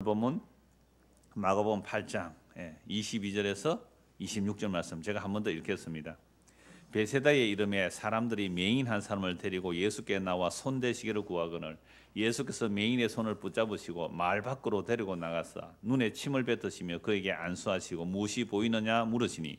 본문 마가복음 8장 22절에서 26절 말씀 제가 한 번 더 읽겠습니다. 베세다에 이름에 사람들이 맹인 한 사람을 데리고 예수께 나와 손대시기를 구하거늘 예수께서 맹인의 손을 붙잡으시고 마을 밖으로 데리고 나가사 눈에 침을 뱉으시며 그에게 안수하시고 무엇이 보이느냐 물으시니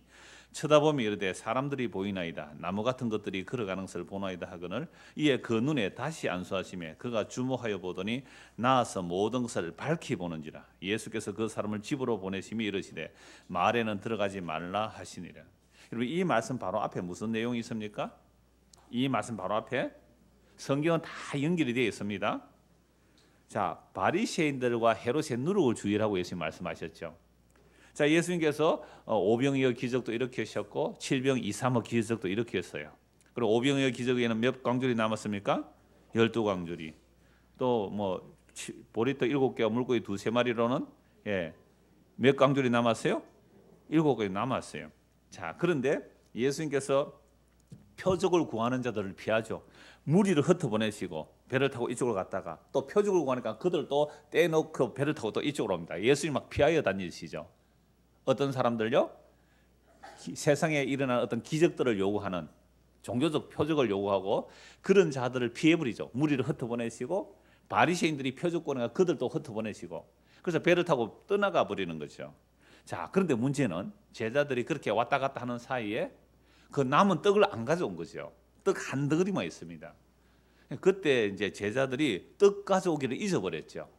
쳐다보며 이르되 사람들이 보이나이다. 나무 같은 것들이 걸어가는 것을 보나이다 하거늘 이에 그 눈에 다시 안수하시며 그가 주목하여 보더니 나아서 모든 것을 밝히 보는지라. 예수께서 그 사람을 집으로 보내시며 이르시되 마을에는 들어가지 말라 하시니라. 여러분, 이 말씀 바로 앞에 무슨 내용이 있습니까? 이 말씀 바로 앞에 성경은 다 연결이 되어 있습니다. 자, 바리새인들과 헤롯의 누룩을 주의라고 예수님 말씀하셨죠. 자, 예수님께서 오병이어 기적도 일으키셨고 칠병 이삼어 기적도 일으켰어요. 그리고 오병이어 기적에는 몇 광줄이 남았습니까? 12광줄이. 또 뭐 보리떡 7개와 물고기 2-3마리로는 몇 광줄이 남았어요? 7개가 남았어요. 자, 그런데 예수님께서 표적을 구하는 자들을 피하죠. 무리를 흩어보내시고 배를 타고 이쪽으로 갔다가 또 표적을 구하니까 그들도 떼놓고 배를 타고 또 이쪽으로 옵니다. 예수님 막 피하여 다니시죠. 어떤 사람들요? 세상에 일어난 어떤 기적들을 요구하는 종교적 표적을 요구하고 그런 자들을 피해버리죠. 무리를 흩어보내시고 바리새인들이 표적 구하니까 그들도 흩어보내시고 그래서 배를 타고 떠나가 버리는 거죠. 자, 그런데 문제는 제자들이 그렇게 왔다 갔다 하는 사이에 그 남은 떡을 안 가져온 거죠. 떡 한 덩어리만 있습니다. 그때 이제 제자들이 떡 가져오기를 잊어버렸죠.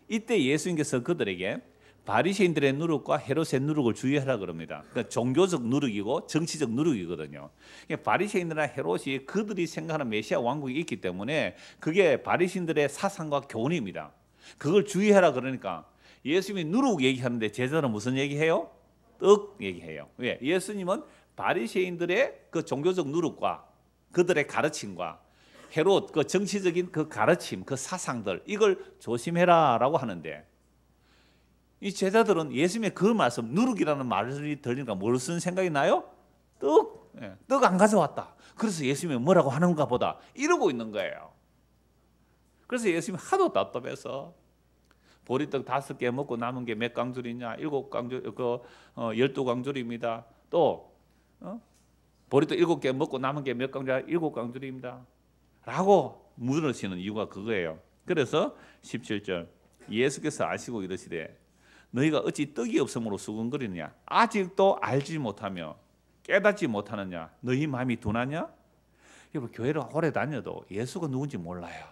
이때 예수님께서 그들에게 바리새인들의 누룩과 헤롯의 누룩을 주의하라 그럽니다. 그러니까 종교적 누룩이고 정치적 누룩이거든요. 바리새인들이나 헤롯이 그들이 생각하는 메시아 왕국이 있기 때문에 그게 바리새인들의 사상과 교훈입니다. 그걸 주의하라 그러니까 예수님이 누룩 얘기하는데 제자들은 무슨 얘기해요? 떡 얘기해요. 왜? 예수님은 바리새인들의 그 종교적 누룩과 그들의 가르침과 헤롯 그 정치적인 그 가르침, 그 사상들 이걸 조심해라라고 하는데 이 제자들은 예수님의 그 말씀 누룩이라는 말이 들리니까 뭘 쓴 생각이 나요? 떡 안 가져왔다. 그래서 예수님이 뭐라고 하는가 보다 이러고 있는 거예요. 그래서 예수님이 하도 답답해서 보리떡 5개 먹고 남은 게 몇 광줄이냐? 7광줄, 12광줄입니다. 또 보리떡 7개 먹고 남은 게 몇 광줄? 7광줄입니다. 라고 물으시는 이유가 그거예요. 그래서 17절 예수께서 아시고 이르시되 너희가 어찌 떡이 없음으로 수군거리느냐? 아직도 알지 못하며 깨닫지 못하느냐? 너희 마음이 둔하냐? 여러분, 교회를 오래 다녀도 예수가 누군지 몰라요.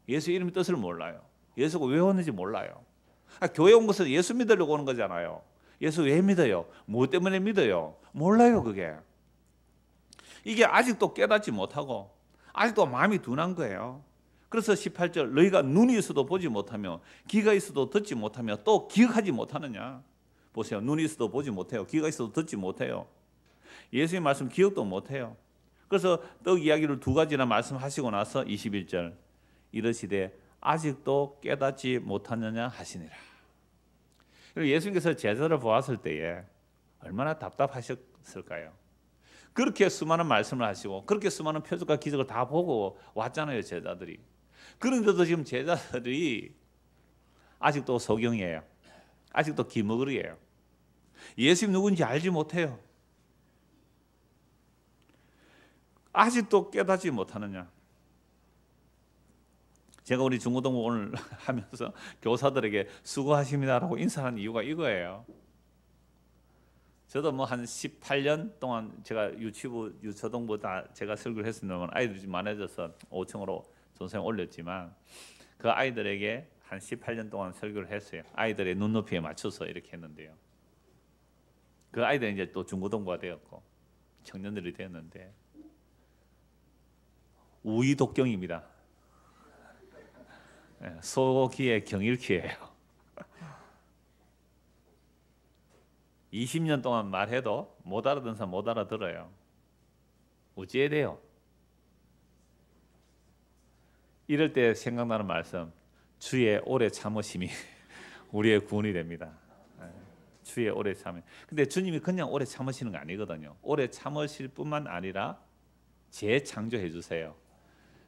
예수 이름의 뜻을 몰라요. 예수가 왜 오는지 몰라요. 교회 온 것은 예수 믿으려고 오는 거잖아요. 예수 왜 믿어요? 뭐 때문에 믿어요? 몰라요. 그게 이게 아직도 깨닫지 못하고 아직도 마음이 둔한 거예요. 그래서 18절 너희가 눈이 있어도 보지 못하며 귀가 있어도 듣지 못하며 또 기억하지 못하느냐. 보세요. 눈이 있어도 보지 못해요. 귀가 있어도 듣지 못해요. 예수의 말씀 기억도 못해요. 그래서 떡 이야기를 2가지나 말씀하시고 나서 21절 이르시되 아직도 깨닫지 못하느냐 하시니라. 예수님께서 제자를 보았을 때에 얼마나 답답하셨을까요? 그렇게 수많은 말씀을 하시고 그렇게 수많은 표적과 기적을 다 보고 왔잖아요, 제자들이. 그런데도 지금 제자들이 아직도 소경이에요. 아직도 기머거리예요. 예수님 누군지 알지 못해요. 아직도 깨닫지 못하느냐. 제가 우리 중고등부 오늘 하면서 교사들에게 수고하십니다라고 인사하는 이유가 이거예요. 저도 뭐 한 18년 동안 제가 유치부, 유초등부 다 제가 설교를 했습니다만 아이들이 좀 많아져서 5층으로 전생 올렸지만 그 아이들에게 한 18년 동안 설교를 했어요. 아이들의 눈높이에 맞춰서 이렇게 했는데요. 그 아이들은 이제 또 중고등부가 되었고 청년들이 되었는데 우이독경입니다. 소기의 경일키예요. 20년 동안 말해도 못 알아듣는 사람 못 알아들어요. 어찌해야 돼요? 이럴 때 생각나는 말씀, 주의 오래 참으심이 우리의 구원이 됩니다. 주의 오래 참으심. 근데 주님이 그냥 오래 참으시는 거 아니거든요. 오래 참으실 뿐만 아니라 재창조해 주세요.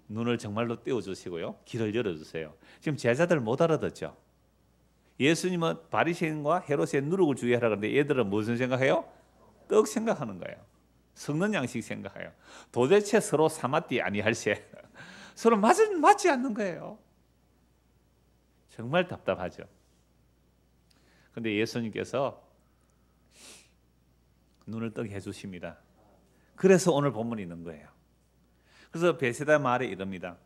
눈을 정말로 띄워주시고요. 길을 열어주세요. 지금 제자들 못 알아듣죠. 예수님은 바리새인과 헤롯의 누룩을 주의하라 그러는데 얘들은 무슨 생각해요? 떡 생각하는 거예요. 섞는 양식 생각해요. 도대체 서로 사마띠 아니할세. 서로 맞지 않는 거예요. 정말 답답하죠. 근데 예수님께서 눈을 뜨게 해주십니다. 그래서 오늘 본문이 있는 거예요. 그래서 베세다 마을에 이릅니다.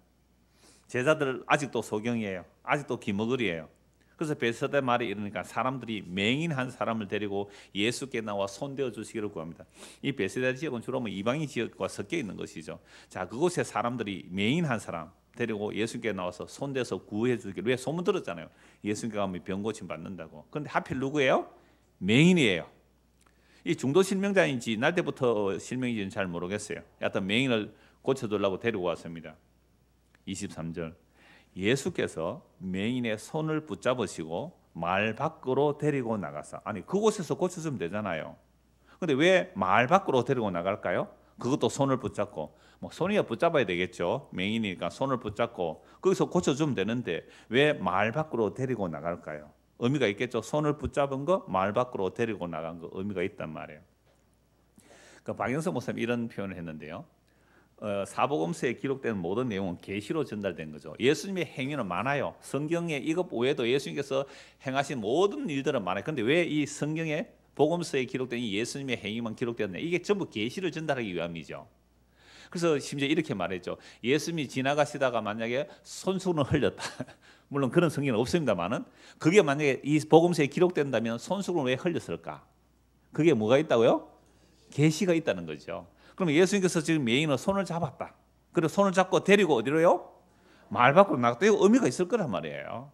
제자들 아직도 소경이에요. 아직도 기머거리예요. 그래서 베세다 마을에 이르니까 사람들이 맹인 한 사람을 데리고 예수께 나와 손대어 주시기를 구합니다. 이 베세다 지역은 주로 이방인 지역과 섞여 있는 것이죠. 자, 그곳에 사람들이 맹인 한 사람 데리고 예수께 나와서 손대서 구해 주기를. 왜? 소문 들었잖아요. 예수께 가면 병 고침 받는다고. 그런데 하필 누구예요? 맹인이에요. 이 중도 실명자인지 날 때부터 실명인지는 잘 모르겠어요. 하여튼 맹인을 고쳐달라고 데리고 왔습니다. 23절 예수께서 맹인의 손을 붙잡으시고 마을 밖으로 데리고 나가서, 아니 그곳에서 고쳐주면 되잖아요. 근데 왜 마을 밖으로 데리고 나갈까요? 그것도 손을 붙잡고, 뭐 손이야 붙잡아야 되겠죠. 맹인이니까 손을 붙잡고 거기서 고쳐주면 되는데 왜 마을 밖으로 데리고 나갈까요? 의미가 있겠죠. 손을 붙잡은 거 마을 밖으로 데리고 나간 거 의미가 있단 말이에요. 그 박영석 목사님 이런 표현을 했는데요. 사복음서에 기록된 모든 내용은 계시로 전달된 거죠. 예수님의 행위는 많아요. 성경에 이것 외에도 예수님께서 행하신 모든 일들은 많아요. 그런데 왜 이 성경에 복음서에 기록된 이 예수님의 행위만 기록되었냐? 이게 전부 계시를 전달하기 위함이죠. 그래서 심지어 이렇게 말했죠. 예수님이 지나가시다가 만약에 손수건을 흘렸다. 물론 그런 성경은 없습니다만은 그게 만약에 이 복음서에 기록된다면 손수건을 왜 흘렸을까? 그게 뭐가 있다고요? 계시가 있다는 거죠. 그럼 예수님께서 지금 맹인의 손을 잡았다. 그리고 손을 잡고 데리고 어디로요? 마을 밖으로 나갔다. 이거 의미가 있을 거란 말이에요.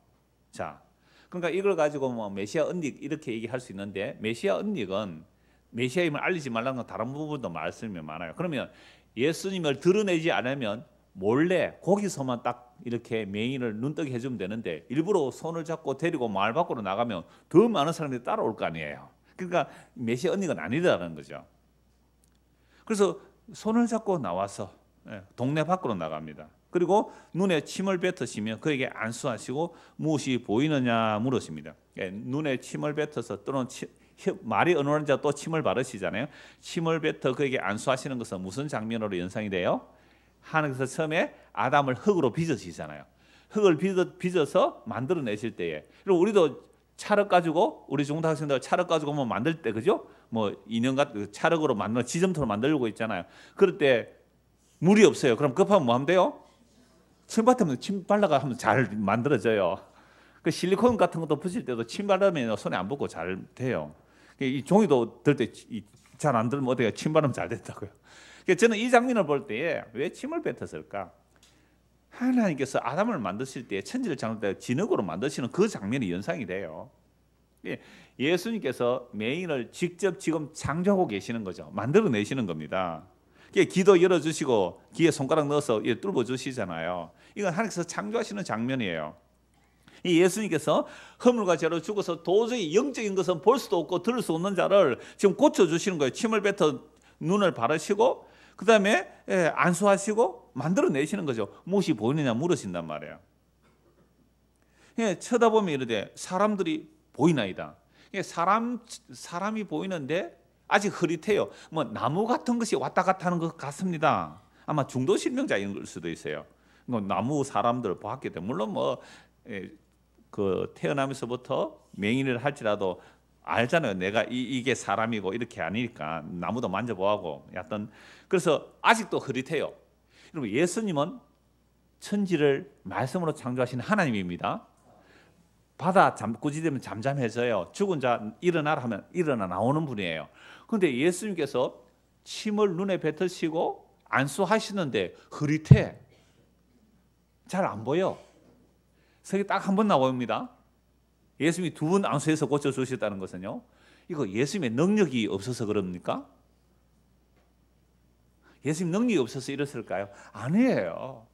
자, 그러니까 이걸 가지고 뭐 메시아 은닉 이렇게 얘기할 수 있는데 메시아 은닉은 메시아임을 알리지 말라는 건 다른 부분도 말씀이 많아요. 그러면 예수님을 드러내지 않으면 몰래 거기서만 딱 이렇게 맹인을 눈뜨게 해주면 되는데 일부러 손을 잡고 데리고 마을 밖으로 나가면 더 많은 사람들이 따라올 거 아니에요. 그러니까 메시아 은닉은 아니라는 거죠. 그래서 손을 잡고 나와서 동네 밖으로 나갑니다. 그리고 눈에 침을 뱉으시며 그에게 안수하시고 무엇이 보이느냐 물으십니다. 눈에 침을 뱉어서 또는 말이 어눌한지 또 침을 바르시잖아요. 침을 뱉어 그에게 안수하시는 것은 무슨 장면으로 연상이 돼요? 하나님께서 처음에 아담을 흙으로 빚으시잖아요. 흙을 빚어서 만들어내실 때에, 그리고 우리도 찰흙 가지고 우리 중고등학생들 찰흙 가지고 뭐 만들 때 그죠? 뭐 인형 같은 찰흙으로 만드는 지점토로 만들고 있잖아요. 그럴 때 물이 없어요. 그럼 급하면 뭐 하면 돼요? 침 받으면 침 발라가 하면 잘 만들어져요. 그 실리콘 같은 것도 붙일 때도 침 바르면 손에 안 붙고 잘 돼요. 이 종이도 들 때 잘 안 들면 어때요? 침 바르면 잘 된다고요. 저는 이 장면을 볼 때에 왜 침을 뱉었을까? 하나님께서 아담을 만드실 때 천지를 창조할 때 진흙으로 만드시는 그 장면이 연상이 돼요. 예수님께서 맹인을 직접 지금 창조하고 계시는 거죠. 만들어내시는 겁니다. 기도 열어주시고 귀에 손가락 넣어서 뚫어 주시잖아요. 이건 하나님께서 창조하시는 장면이에요. 이 예수님께서 허물과 죄로 죽어서 도저히 영적인 것은 볼 수도 없고 들을 수 없는 자를 지금 고쳐주시는 거예요. 침을 뱉어 눈을 바르시고 그 다음에 안수하시고 만들어내시는 거죠. 무엇이 보이느냐 물으신단 말이에요. 쳐다보면 이러되 사람들이 보이나이다. 사람이 보이는데 아직 흐릿해요. 뭐 나무 같은 것이 왔다 갔다 하는 것 같습니다. 아마 중도 실명자인 걸 수도 있어요. 나무 사람들 봤기 때문에 물론 그 태어나면서부터 맹인을 할지라도 알잖아요. 내가 이게 사람이고 이렇게 아니니까 나무도 만져보고 하여튼 그래서 아직도 흐릿해요. 여러분 예수님은 천지를 말씀으로 창조하신 하나님입니다. 바다 꾸짖으면 잠잠해져요. 죽은 자 일어나라 하면 일어나 나오는 분이에요. 그런데 예수님께서 침을 눈에 뱉으시고 안수하시는데 흐릿해. 잘 안 보여. 성경에 딱 한 번 나옵니다. 예수님이 두 번 안수해서 고쳐주셨다는 것은요, 이거 예수님의 능력이 없어서 그럽니까? 예수님 능력이 없어서 이랬을까요? 아니에요.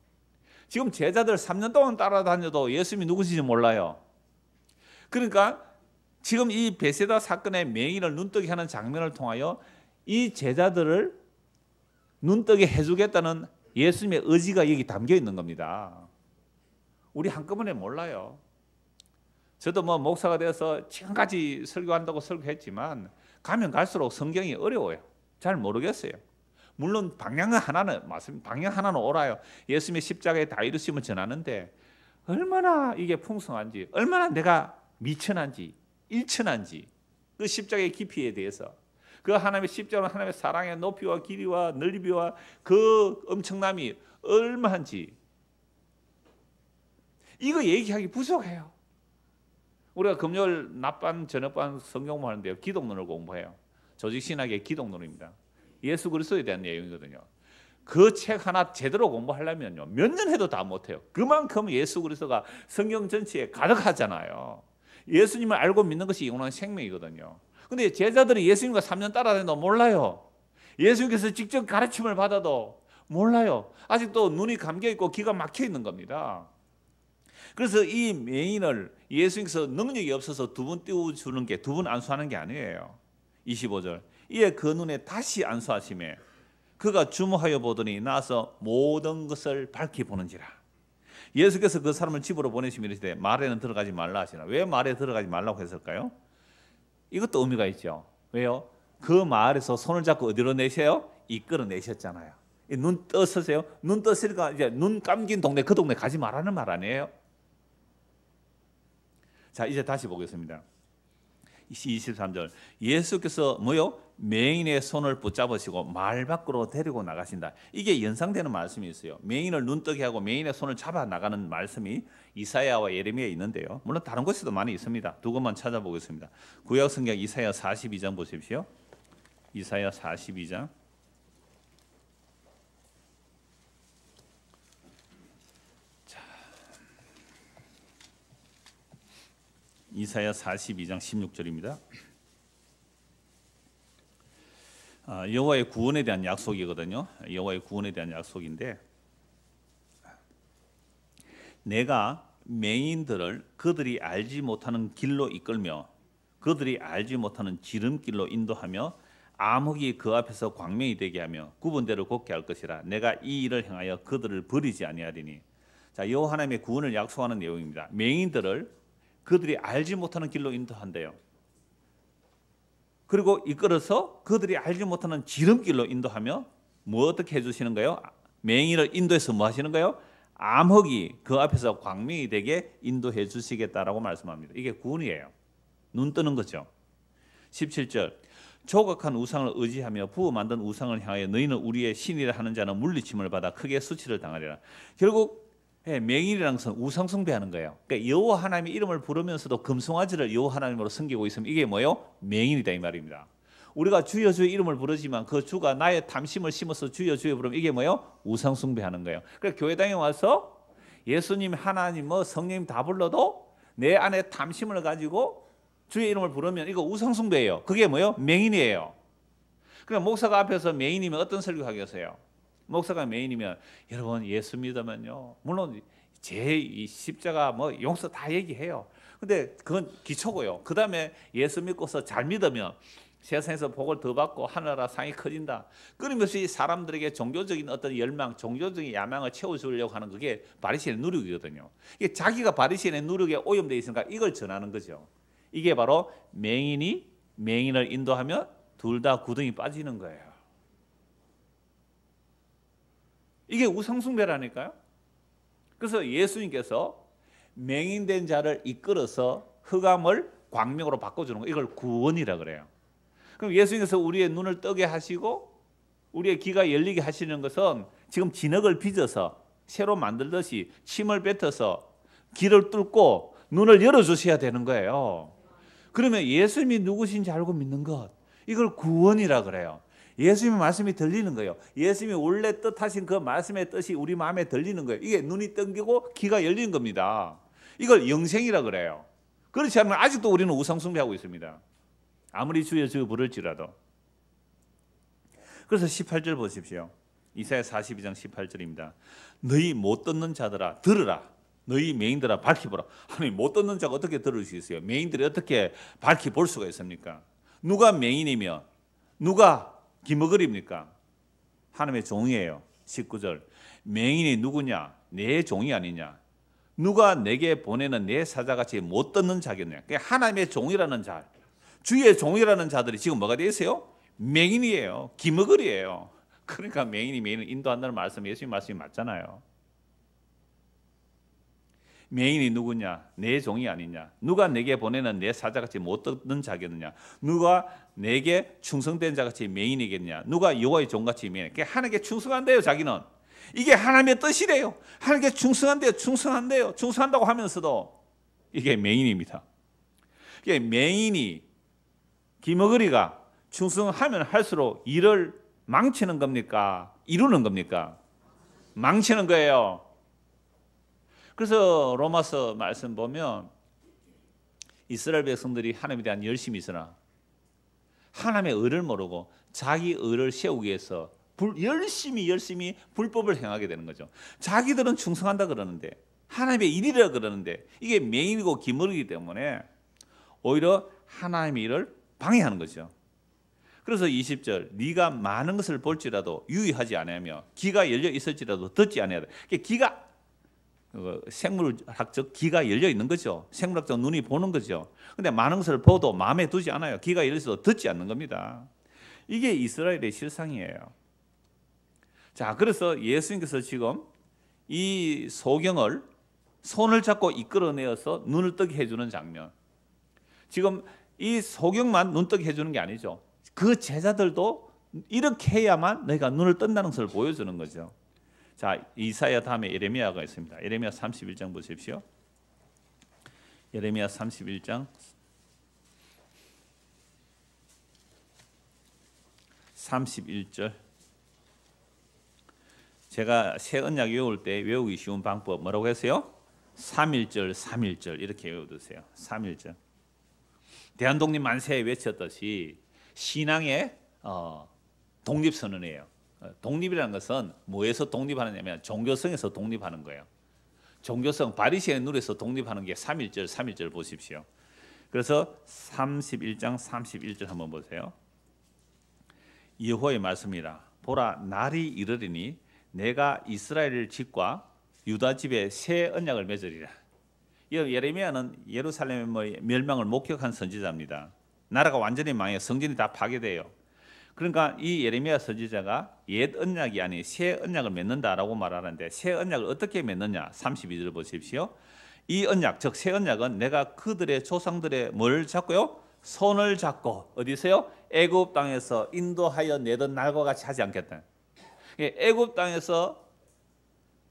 지금 제자들 3년 동안 따라다녀도 예수님이 누구신지 몰라요. 그러니까 지금 이 베세다 사건의 맹인을 눈뜨게 하는 장면을 통하여 이 제자들을 눈뜨게 해주겠다는 예수님의 의지가 여기 담겨 있는 겁니다. 우리 한꺼번에 몰라요. 저도 뭐 목사가 되어서 지금까지 설교한다고 설교했지만 가면 갈수록 성경이 어려워요. 잘 모르겠어요. 물론 방향은 하나는 맞습니다. 방향 하나는 옳아요. 예수님의 십자가에 다 이루심을 전하는데 얼마나 이게 풍성한지, 얼마나 내가 미천한지, 일천한지 그 십자가의 깊이에 대해서, 그 하나님의 십자가는 하나님의 사랑의 높이와 길이와 넓이와 그 엄청남이 얼마한지 이거 얘기하기 부족해요. 우리가 금요일 낮반 저녁반 성경 공부하는데요, 기독론을 공부해요. 조직신학의 기독론입니다. 예수 그리스도에 대한 내용이거든요. 그 책 하나 제대로 공부하려면요 몇 년 해도 다 못해요. 그만큼 예수 그리스도가 성경 전체에 가득하잖아요. 예수님을 알고 믿는 것이 영원한 생명이거든요. 근데 제자들이 예수님과 3년 따라다녀도 몰라요. 예수님께서 직접 가르침을 받아도 몰라요. 아직도 눈이 감겨있고 귀가 막혀있는 겁니다. 그래서 이 맹인을 예수님께서 능력이 없어서 두 번 띄워주는 게, 두 번 안수하는 게 아니에요. 25절 이에 그 눈에 다시 안수하시매 그가 주목하여 보더니 나서 모든 것을 밝히 보는지라. 예수께서 그 사람을 집으로 보내시며 이르시되 말에는 들어가지 말라 하시나. 왜 말에 들어가지 말라고 했을까요? 이것도 의미가 있죠. 왜요? 그 마을에서 손을 잡고 어디로 내세요? 이끌어내셨잖아요. 눈 떠서세요. 눈 떴으니까 이제 눈 감긴 동네, 그 동네 가지 말라는 말 아니에요? 자, 이제 다시 보겠습니다. 23절 예수께서 뭐요? 맹인의 손을 붙잡으시고 마을 밖으로 데리고 나가신다. 이게 연상되는 말씀이 있어요. 맹인을 눈뜨게 하고 맹인의 손을 잡아 나가는 말씀이 이사야와 예레미야에 있는데요. 물론 다른 곳에도 많이 있습니다. 두 것만 찾아보겠습니다. 구약 성경 이사야 42장 보십시오. 이사야 42장 이사야 42장 16절입니다. 여호와의 구원에 대한 약속이거든요. 여호와의 구원에 대한 약속인데, 내가 맹인들을 그들이 알지 못하는 길로 이끌며 그들이 알지 못하는 지름길로 인도하며 암흑이 그 앞에서 광명이 되게 하며 구분대로 걷게 할 것이라. 내가 이 일을 행하여 그들을 버리지 아니하리니. 자, 여호와 하나님의 구원을 약속하는 내용입니다. 맹인들을 그들이 알지 못하는 길로 인도한대요. 그리고 이끌어서 그들이 알지 못하는 지름길로 인도하며 뭐 어떻게 해주시는 거예요? 맹인을 인도해서 뭐 하시는 거예요? 암흑이 그 앞에서 광명이 되게 인도해 주시겠다라고 말씀합니다. 이게 구원이에요. 눈 뜨는 거죠. 17절 조각한 우상을 의지하며 부어 만든 우상을 향하여 너희는 우리의 신이라 하는 자는 물리침을 받아 크게 수치를 당하리라. 결국 맹인이라는 것은 우상 숭배하는 거예요. 그러니까 여호와 하나님의 이름을 부르면서도 금송아지를 여호와 하나님으로 섬기고 있으면 이게 뭐예요? 맹인이다 이 말입니다. 우리가 주여 주의 이름을 부르지만 그 주가 나의 탐심을 심어서 주여 주여 부르면 이게 뭐예요? 우상 숭배하는 거예요. 그러니까 교회당에 와서 예수님, 하나님, 뭐 성령 다 불러도 내 안에 탐심을 가지고 주의 이름을 부르면 이거 우상 숭배예요. 그게 뭐예요? 맹인이에요. 그러니까 목사가 앞에서 맹인이면 어떤 설교하겠어요? 목사가 맹인이면 여러분 예수 믿으면요, 물론 제 십자가 뭐 용서 다 얘기해요. 근데 그건 기초고요. 그 다음에 예수 믿고서 잘 믿으면 세상에서 복을 더 받고 하늘나라 상이 커진다. 끊임없이 사람들에게 종교적인 어떤 열망, 종교적인 야망을 채워주려고 하는 그게 바리새인의 누력이거든요. 이게 자기가 바리새인의 누력에 오염되어 있으니까 이걸 전하는 거죠. 이게 바로 맹인이 맹인을 인도하면 둘 다 구덩이 빠지는 거예요. 이게 우상숭배라니까요. 그래서 예수님께서 맹인된 자를 이끌어서 흑암을 광명으로 바꿔주는 거, 이걸 구원이라 그래요. 그럼 예수님께서 우리의 눈을 뜨게 하시고 우리의 귀가 열리게 하시는 것은 지금 진흙을 빚어서 새로 만들듯이 침을 뱉어서 길을 뚫고 눈을 열어주셔야 되는 거예요. 그러면 예수님이 누구신지 알고 믿는 것, 이걸 구원이라 그래요. 예수님의 말씀이 들리는 거예요. 예수님이 원래 뜻하신 그 말씀의 뜻이 우리 마음에 들리는 거예요. 이게 눈이 땡기고 귀가 열리는 겁니다. 이걸 영생이라 그래요. 그렇지 않으면 아직도 우리는 우상숭배하고 있습니다. 아무리 주여 주여 부를지라도. 그래서 18절 보십시오. 이사야 42장 18절입니다. 너희 못 듣는 자들아 들으라. 너희 맹인들아 밝히 보라. 아니, 못 듣는 자가 어떻게 들을 수 있어요? 맹인들이 어떻게 밝히 볼 수가 있습니까? 누가 맹인이며 누가 기머거리입니까? 하나님의 종이에요. 19절 맹인이 누구냐? 내 종이 아니냐? 누가 내게 보내는 내 사자같이 못 듣는 자겠느냐. 하나님의 종이라는 자, 주의 종이라는 자들이 지금 뭐가 되어 있어요? 맹인이에요. 기머거리예요. 그러니까 맹인을 인도한다는 말씀, 예수님 말씀이 맞잖아요. 맹인이 누구냐? 내 종이 아니냐? 누가 내게 보내는 내 사자같이 못 듣는 자겠느냐? 누가 내게 충성된 자같이 맹인이겠냐? 누가 여호와의 종같이 맹인이냐? 하나님께 충성한대요. 자기는 이게 하나님의 뜻이래요. 하나님께 충성한대요. 충성한다고 하면서도 이게 맹인입니다. 이게 맹인이, 기머거리가 충성하면 할수록 일을 망치는 겁니까? 이루는 겁니까? 망치는 거예요. 그래서 로마서 말씀 보면 이스라엘 백성들이 하나님에 대한 열심이 있으나 하나님의 의를 모르고 자기 의를 세우기 위해서 열심히 불법을 행하게 되는 거죠. 자기들은 충성한다 그러는데, 하나님의 일이라 그러는데, 이게 맹인이고 기머리이기 때문에 오히려 하나님의 일을 방해하는 거죠. 그래서 20절, 네가 많은 것을 볼지라도 유의하지 아니하며 귀가 열려 있을지라도 듣지 아니하다. 귀가 생물학적 귀가 열려 있는 거죠. 생물학적 눈이 보는 거죠. 근데 많은 것을 보도 마음에 두지 않아요. 귀가 열려 있어도 듣지 않는 겁니다. 이게 이스라엘의 실상이에요. 자, 그래서 예수님께서 지금 이 소경을 손을 잡고 이끌어내어서 눈을 뜨게 해주는 장면. 지금 이 소경만 눈 뜨게 해주는 게 아니죠. 그 제자들도 이렇게 해야만 너희가 눈을 뜬다는 것을 보여주는 거죠. 자, 이사야 다음에 예레미야가 있습니다. 예레미야 31장 보십시오. 예레미야 31장 31절. 제가 새 언약 외울 때 외우기 쉬운 방법 뭐라고 했어요? 3.1절 이렇게 외워두세요. 3.1절. 대한독립 만세 외쳤듯이 신앙의 독립선언이에요. 독립이라는 것은 뭐에서 독립하느냐면 종교성에서 독립하는 거예요. 종교성, 바리새의 룰에서 독립하는 게 3.1절 보십시오. 그래서 31장 31절 한번 보세요. 여호와의 말씀이라. 보라, 날이 이르리니 내가 이스라엘 집과 유다 집에 새 언약을 맺으리라. 예레미야는 예루살렘의 멸망을 목격한 선지자입니다. 나라가 완전히 망해 성전이 다 파괴돼요. 그러니까 이 예레미야 선지자가 옛 언약이 아닌 새 언약을 맺는다라고 말하는데, 새 언약을 어떻게 맺느냐? 32절 보십시오. 이 언약, 즉 새 언약은 내가 그들의 조상들의 뭘 잡고요? 손을 잡고 어디서요? 애굽 땅에서 인도하여 내던 날과 같이 하지 않겠다. 애굽 땅에서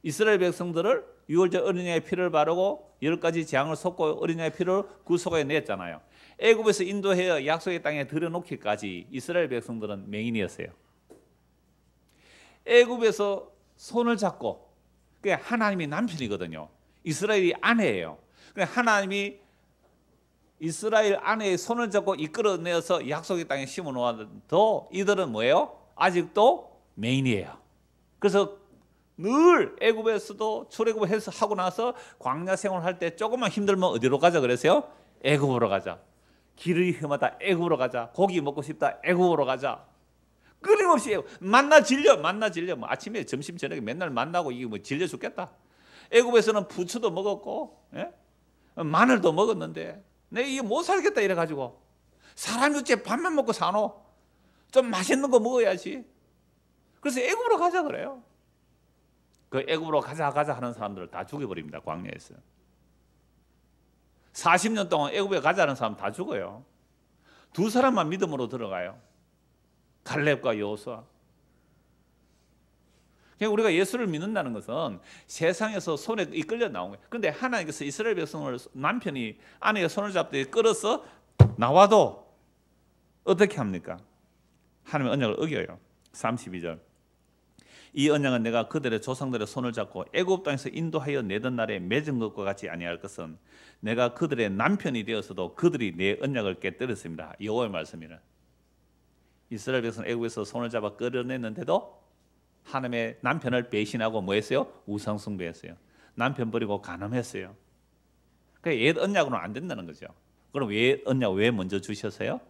이스라엘 백성들을 유월절 어린양의 피를 바르고 10가지 재앙을 쏟고 어린양의 피를 구속하여 냈잖아요. 애굽에서 인도하여 약속의 땅에 들여놓기까지 이스라엘 백성들은 맹인이었어요. 애굽에서 손을 잡고, 그게 하나님이 남편이거든요. 이스라엘이 아내예요. 하나님이 이스라엘 아내의 손을 잡고 이끌어내어서 약속의 땅에 심어놓아도 이들은 뭐예요? 아직도 맹인이에요. 그래서 늘 애굽에서도 출애굽을 해서 하고 나서 광야 생활할 때 조금만 힘들면 어디로 가자 그랬어요? 애굽으로 가자. 길이 험하다 애굽으로 가자. 고기 먹고 싶다 애굽으로 가자. 끊임없이 만나 질려 뭐 아침에 점심 저녁에 맨날 만나고 이게 뭐 질려 죽겠다. 애굽에서는 부추도 먹었고, 예? 마늘도 먹었는데 내가 이게 못 살겠다 이래 가지고, 사람이 어째 밥만 먹고 사노? 좀 맛있는 거 먹어야지. 그래서 애굽으로 가자 그래요. 그 애굽으로 가자 하는 사람들을 다 죽여버립니다. 광야에서 40년 동안 애굽에 가자는 사람 다 죽어요. 두 사람만 믿음으로 들어가요. 갈렙과 여호수아. 우리가 예수를 믿는다는 것은 세상에서 손에 이끌려 나온 거예요. 그런데 하나님께서 이스라엘 백성을 남편이 아내의 손을 잡되 끌어서 나와도 어떻게 합니까? 하나님의 언약을 어겨요. 32절. 이 언약은 내가 그들의 조상들의 손을 잡고 애굽 땅에서 인도하여 내던 날에 맺은 것과 같이 아니할 것은 내가 그들의 남편이 되어서도 그들이 내 언약을 깨뜨렸습니다. 여호와의 말씀이라. 이스라엘 백성은 애굽에서 손을 잡아 끌어냈는데도 하나님의 남편을 배신하고 뭐 했어요? 우상 숭배했어요. 남편 버리고 간음했어요. 그러니까 옛 언약으로는 안 된다는 거죠. 그럼 옛 언약 왜 먼저 주셨어요?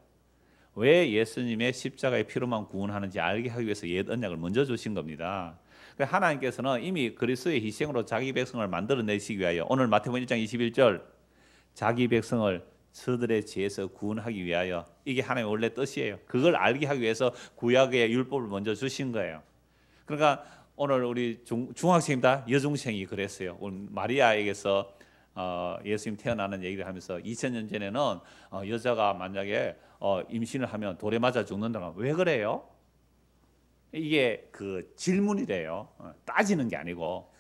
왜 예수님의 십자가의 피로만 구원하는지 알게 하기 위해서 옛 언약을 먼저 주신 겁니다. 하나님께서는 이미 그리스도의 희생으로 자기 백성을 만들어내시기 위하여 오늘 마태복음 1장 21절 자기 백성을 저들의 죄에서 구원하기 위하여 이게 하나님의 원래 뜻이에요. 그걸 알게 하기 위해서 구약의 율법을 먼저 주신 거예요. 그러니까 오늘 우리 중학생이 다 여중생이 그랬어요. 오늘 마리아에게서 예수님 태어나는 얘기를 하면서 2000년 전에는 여자가 만약에 임신을 하면 돌에 맞아 죽는다고. 왜 그래요? 이게 그 질문이래요. 따지는 게 아니고.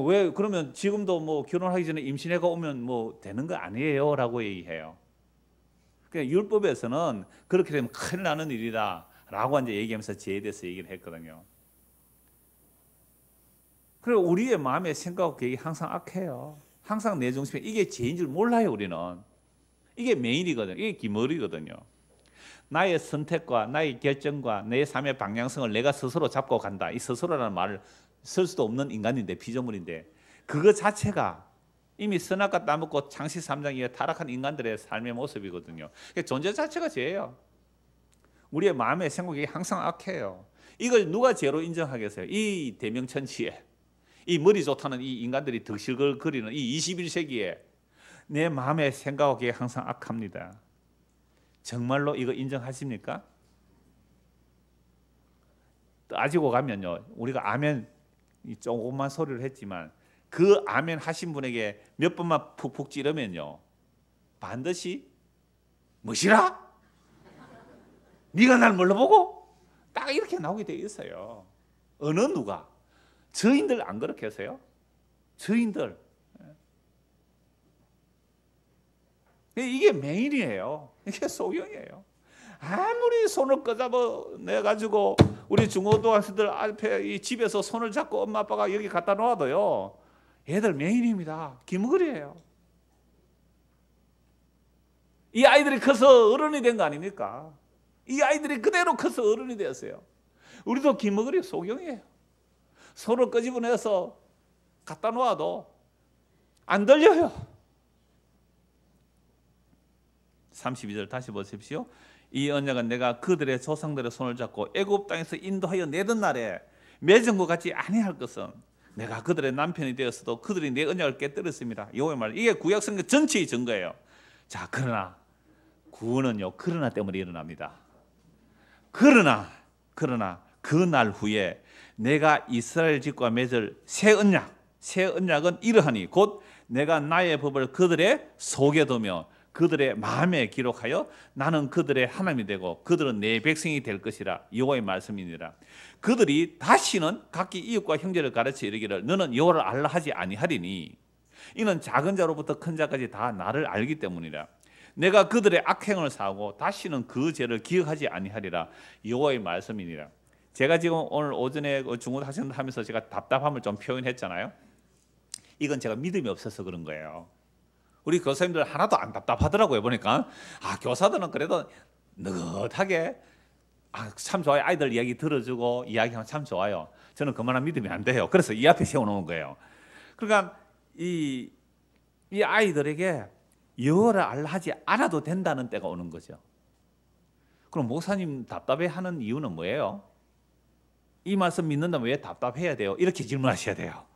왜 그러면 지금도 뭐 결혼하기 전에 임신해가 오면 뭐 되는 거 아니에요라고 얘기해요. 그러니까 율법에서는 그렇게 되면 큰일 나는 일이다라고 이제 얘기하면서 죄에 대해서 얘기를 했거든요. 그리고 우리의 마음의 생각과 계획이 항상 악해요. 항상 내 중심에 이게 죄인 줄 몰라요. 우리는 이게 메인이거든요. 이게 기머리거든요. 나의 선택과 나의 결정과 내 삶의 방향성을 내가 스스로 잡고 간다. 이 스스로라는 말을 쓸 수도 없는 인간인데 피조물인데 그거 자체가 이미 선악과 따먹고 창시 3장에 타락한 인간들의 삶의 모습이거든요. 존재 자체가 죄예요. 우리의 마음의 생각이 항상 악해요. 이걸 누가 죄로 인정하겠어요? 이 대명천지에 이 머리 좋다는 이 인간들이 덕실거리는 이 21세기에 내 마음의 생각과 계획이 항상 악합니다. 정말로 이거 인정하십니까? 따지고 가면요, 우리가 아멘 조금만 소리를 했지만 그 아멘 하신 분에게 몇 번만 푹푹 찌르면요 반드시 뭐시라? 네가 날 뭘로 보고? 딱 이렇게 나오게 돼 있어요. 어느 누가? 저인들 안 그렇게 하세요? 저인들. 이게 메인이에요. 이게 소경이에요. 아무리 손을 끄잡아 내가지고 우리 중고등학생들 앞에 이 집에서 손을 잡고 엄마 아빠가 여기 갖다 놓아도요 얘들 메인입니다. 기머리예요. 이 아이들이 커서 어른이 된 거 아닙니까? 이 아이들이 그대로 커서 어른이 되었어요. 우리도 기머리 소경이에요. 손을 끄집어내서 갖다 놓아도 안 들려요. 32절 다시 보십시오. 이 언약은 내가 그들의 조상들의 손을 잡고 애굽 땅에서 인도하여 내던 날에 맺은 것 같지 아니할 것은 내가 그들의 남편이 되었어도 그들이 내 언약을 깨뜨렸습니다. 여호와의 말. 이게 구약 성경 전체의 증거예요. 자, 그러나 구원은요 그러나 때문에 일어납니다. 그러나 그 날 후에 내가 이스라엘 집과 맺을 새 언약은 이러하니 곧 내가 나의 법을 그들의 속에 두며 그들의 마음에 기록하여 나는 그들의 하나님이 되고 그들은 내 백성이 될 것이라. 여호와의 말씀이니라. 그들이 다시는 각기 이웃과 형제를 가르쳐 이르기를 너는 여호와를 알라 하지 아니하리니 이는 작은 자로부터 큰 자까지 다 나를 알기 때문이라. 내가 그들의 악행을 사하고 다시는 그 죄를 기억하지 아니하리라. 여호와의 말씀이니라. 제가 지금 오늘 오전에 중고등학생들 하면서 제가 답답함을 좀 표현했잖아요. 이건 제가 믿음이 없어서 그런 거예요. 우리 교사님들 하나도 안 답답하더라고요. 보니까 교사들은 그래도 느긋하게 참 좋아요. 아이들 이야기 들어주고 이야기하면 참 좋아요. 저는 그만한 믿음이 안 돼요. 그래서 이 앞에 세워놓은 거예요. 그러니까 이 아이들에게 여호와를 알라 하지 않아도 된다는 때가 오는 거죠. 그럼 목사님 답답해하는 이유는 뭐예요? 이 말씀 믿는다면 왜 답답해야 돼요? 이렇게 질문하셔야 돼요.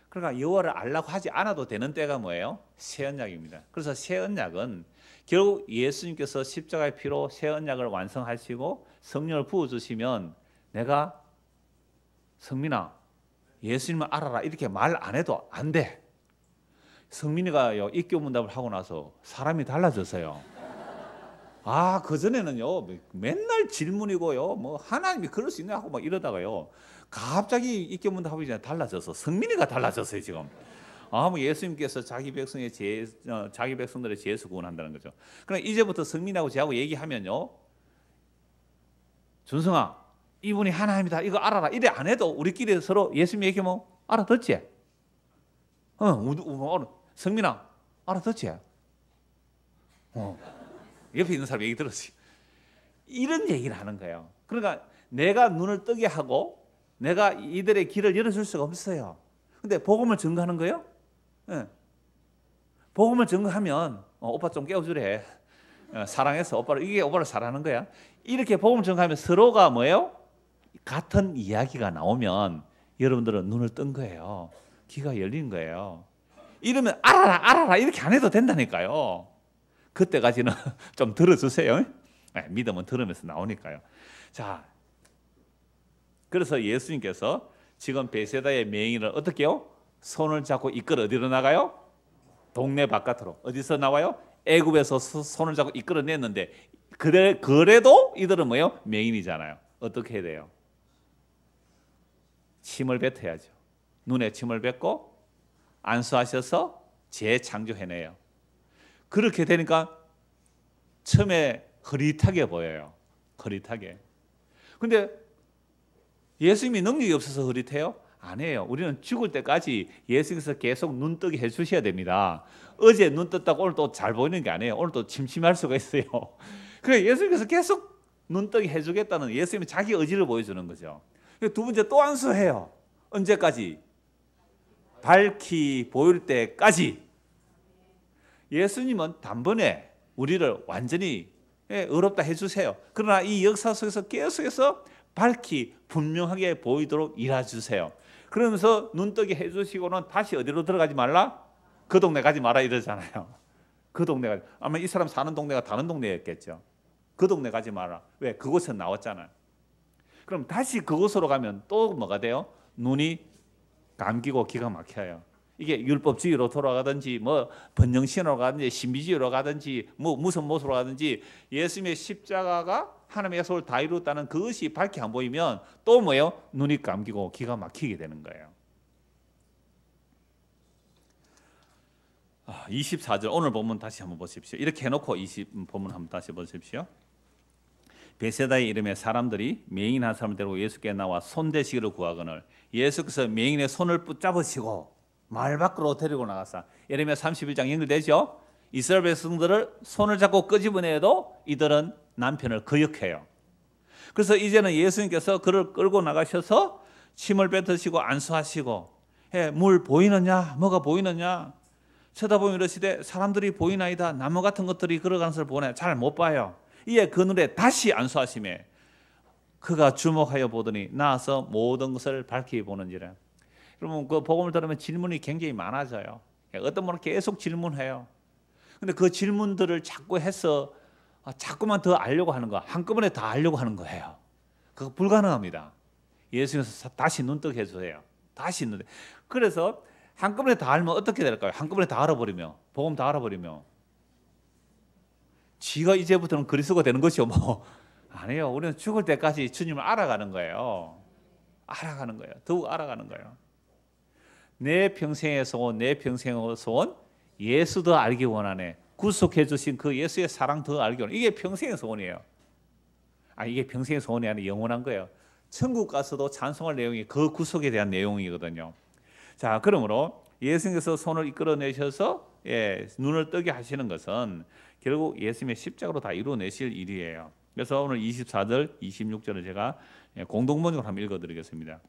그러니까 여호와를 알라고 하지 않아도 되는 때가 뭐예요? 새 언약입니다. 그래서 새 언약은 결국 예수님께서 십자가의 피로 새 언약을 완성하시고 성령을 부어주시면 내가 성민아 예수님을 알아라 이렇게 말 안 해도 안 돼. 성민이가요 입교문답을 하고 나서 사람이 달라졌어요. 그전에는요 맨날 질문이고요 뭐 하나님이 그럴 수 있냐 하고 막 이러다가요 갑자기 입교문답하기 전에 달라져서 성민이가 달라졌어요 지금. 뭐 예수님께서 자기 백성들의 죄에서 구원한다는 거죠. 그럼 이제부터 성민하고 저하고 얘기하면요 준성아 이분이 하나님이다 이거 알아라 이래 안 해도 우리끼리 서로 예수님 얘기하면 알아듣지? 성민아 알아듣지? 옆에 있는 사람 얘기 들었어요. 이런 얘기를 하는 거예요. 그러니까 내가 눈을 뜨게 하고 내가 이들의 길을 열어줄 수가 없어요. 근데 복음을 증거하는 거예요? 복음을 증거하면 오빠 좀 깨워주래. 사랑해서 이게 오빠를 사랑하는 거야. 이렇게 복음을 증거하면 서로가 뭐예요? 같은 이야기가 나오면 여러분들은 눈을 뜬 거예요. 귀가 열린 거예요. 이러면 알아라 이렇게 안 해도 된다니까요. 그때까지는 좀 들어주세요. 믿음은 들으면서 나오니까요. 자, 그래서 예수님께서 지금 베세다의 맹인을 어떻게 해요? 손을 잡고 이끌어 어디로 나가요? 동네 바깥으로. 어디서 나와요? 애굽에서 손을 잡고 이끌어냈는데 그래도 이들은 뭐예요? 맹인이잖아요. 어떻게 해야 돼요? 침을 뱉어야죠. 눈에 침을 뱉고 안수하셔서 재창조해내요. 그렇게 되니까 처음에 흐릿하게 보여요. 흐릿하게. 근데 예수님이 능력이 없어서 흐릿해요? 아니에요. 우리는 죽을 때까지 예수님께서 계속 눈뜨게 해주셔야 됩니다. 어제 눈 떴다고 오늘 또 잘 보이는 게 아니에요. 오늘 또 침침할 수가 있어요. 그래 예수님께서 계속 눈뜨게 해주겠다는 예수님이 자기 의지를 보여주는 거죠. 두 번째 또 안수해요. 언제까지? 밝히 보일 때까지. 예수님은 단번에 우리를 완전히 의롭다 해주세요. 그러나 이 역사 속에서 계속해서 밝히 분명하게 보이도록 일해주세요. 그러면서 눈뜨게 해주시고는 다시 어디로 들어가지 말라? 그 동네 가지 마라 이러잖아요. 그 동네가 아마 이 사람 사는 동네가 다른 동네였겠죠. 그 동네 가지 마라. 왜? 그곳에서 나왔잖아요. 그럼 다시 그곳으로 가면 또 뭐가 돼요? 눈이 감기고 기가 막혀요. 이게 율법주의로 돌아가든지 뭐 번영신으로 가든지 신비주의로 가든지 뭐 무슨 모습으로 가든지 예수님의 십자가가 하나님의 약속을 다 이뤘다는 그것이 밝게 안 보이면 또 뭐예요? 눈이 감기고 기가 막히게 되는 거예요. 24절 오늘 본문 다시 한번 보십시오. 이렇게 해놓고 본문 한번 다시 보십시오. 베세다의 이름에 사람들이 맹인 한 사람을 데리고 예수께 나와 손대시기를 구하거늘 예수께서 맹인의 손을 붙잡으시고 마을 밖으로 데리고 나가사. 예레미야 31장 연결되죠? 이스라엘 백성들을 손을 잡고 끄집어내도 이들은 남편을 거역해요. 그래서 이제는 예수님께서 그를 끌고 나가셔서 침을 뱉으시고 안수하시고 물 보이느냐 뭐가 보이느냐 쳐다보면 이러시되 사람들이 보이나이다. 나무 같은 것들이 걸어가는 것을 보네. 잘 못 봐요. 이에 그 눈에 다시 안수하시매 그가 주목하여 보더니 나와서 모든 것을 밝히 보는지라. 여러분 그 복음을 들으면 질문이 굉장히 많아져요. 어떤 분은 계속 질문해요. 근데 그 질문들을 자꾸 해서 자꾸만 더 알려고 하는 거 한꺼번에 다 알려고 하는 거예요. 그거 불가능합니다. 예수님께서 다시 눈뜨게 해주세요. 다시 눈뜨게. 그래서 한꺼번에 다 알면 어떻게 될까요? 한꺼번에 다 알아버리면 복음 다 알아버리면 지가 이제부터는 그리스도가 되는 것이요 뭐 아니에요. 우리는 죽을 때까지 주님을 알아가는 거예요. 알아가는 거예요. 더욱 알아가는 거예요. 내 평생의 소원, 내 평생의 소원 예수 더 알기 원하네. 구속해 주신 그 예수의 사랑 더 알기 원하네. 이게 평생의 소원이에요. 이게 평생의 소원이 아니라 영원한 거예요. 천국 가서도 찬송할 내용이 그 구속에 대한 내용이거든요. 자, 그러므로 예수님께서 손을 이끌어내셔서 눈을 뜨게 하시는 것은 결국 예수님의 십자가로 다 이루어내실 일이에요. 그래서 오늘 24절, 26절을 제가 공동번역으로 한번 읽어드리겠습니다.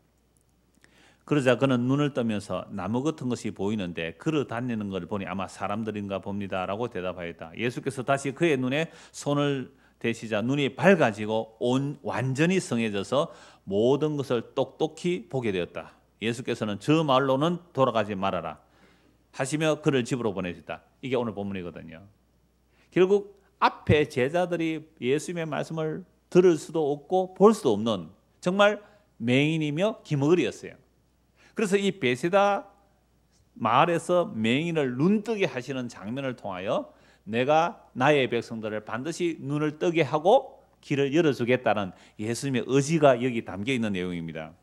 그러자 그는 눈을 뜨면서 나무 같은 것이 보이는데 걸어 다니는 걸 보니 아마 사람들인가 봅니다 라고 대답하였다. 예수께서 다시 그의 눈에 손을 대시자 눈이 밝아지고 완전히 성해져서 모든 것을 똑똑히 보게 되었다. 예수께서는 저 마을로는 돌아가지 말아라 하시며 그를 집으로 보내셨다. 이게 오늘 본문이거든요. 결국 앞에 제자들이 예수님의 말씀을 들을 수도 없고 볼 수도 없는 정말 맹인이며 기머거리였어요. 그래서 이 베세다 마을에서 맹인을 눈뜨게 하시는 장면을 통하여 내가 나의 백성들을 반드시 눈을 뜨게 하고 길을 열어주겠다는 예수님의 의지가 여기 담겨 있는 내용입니다.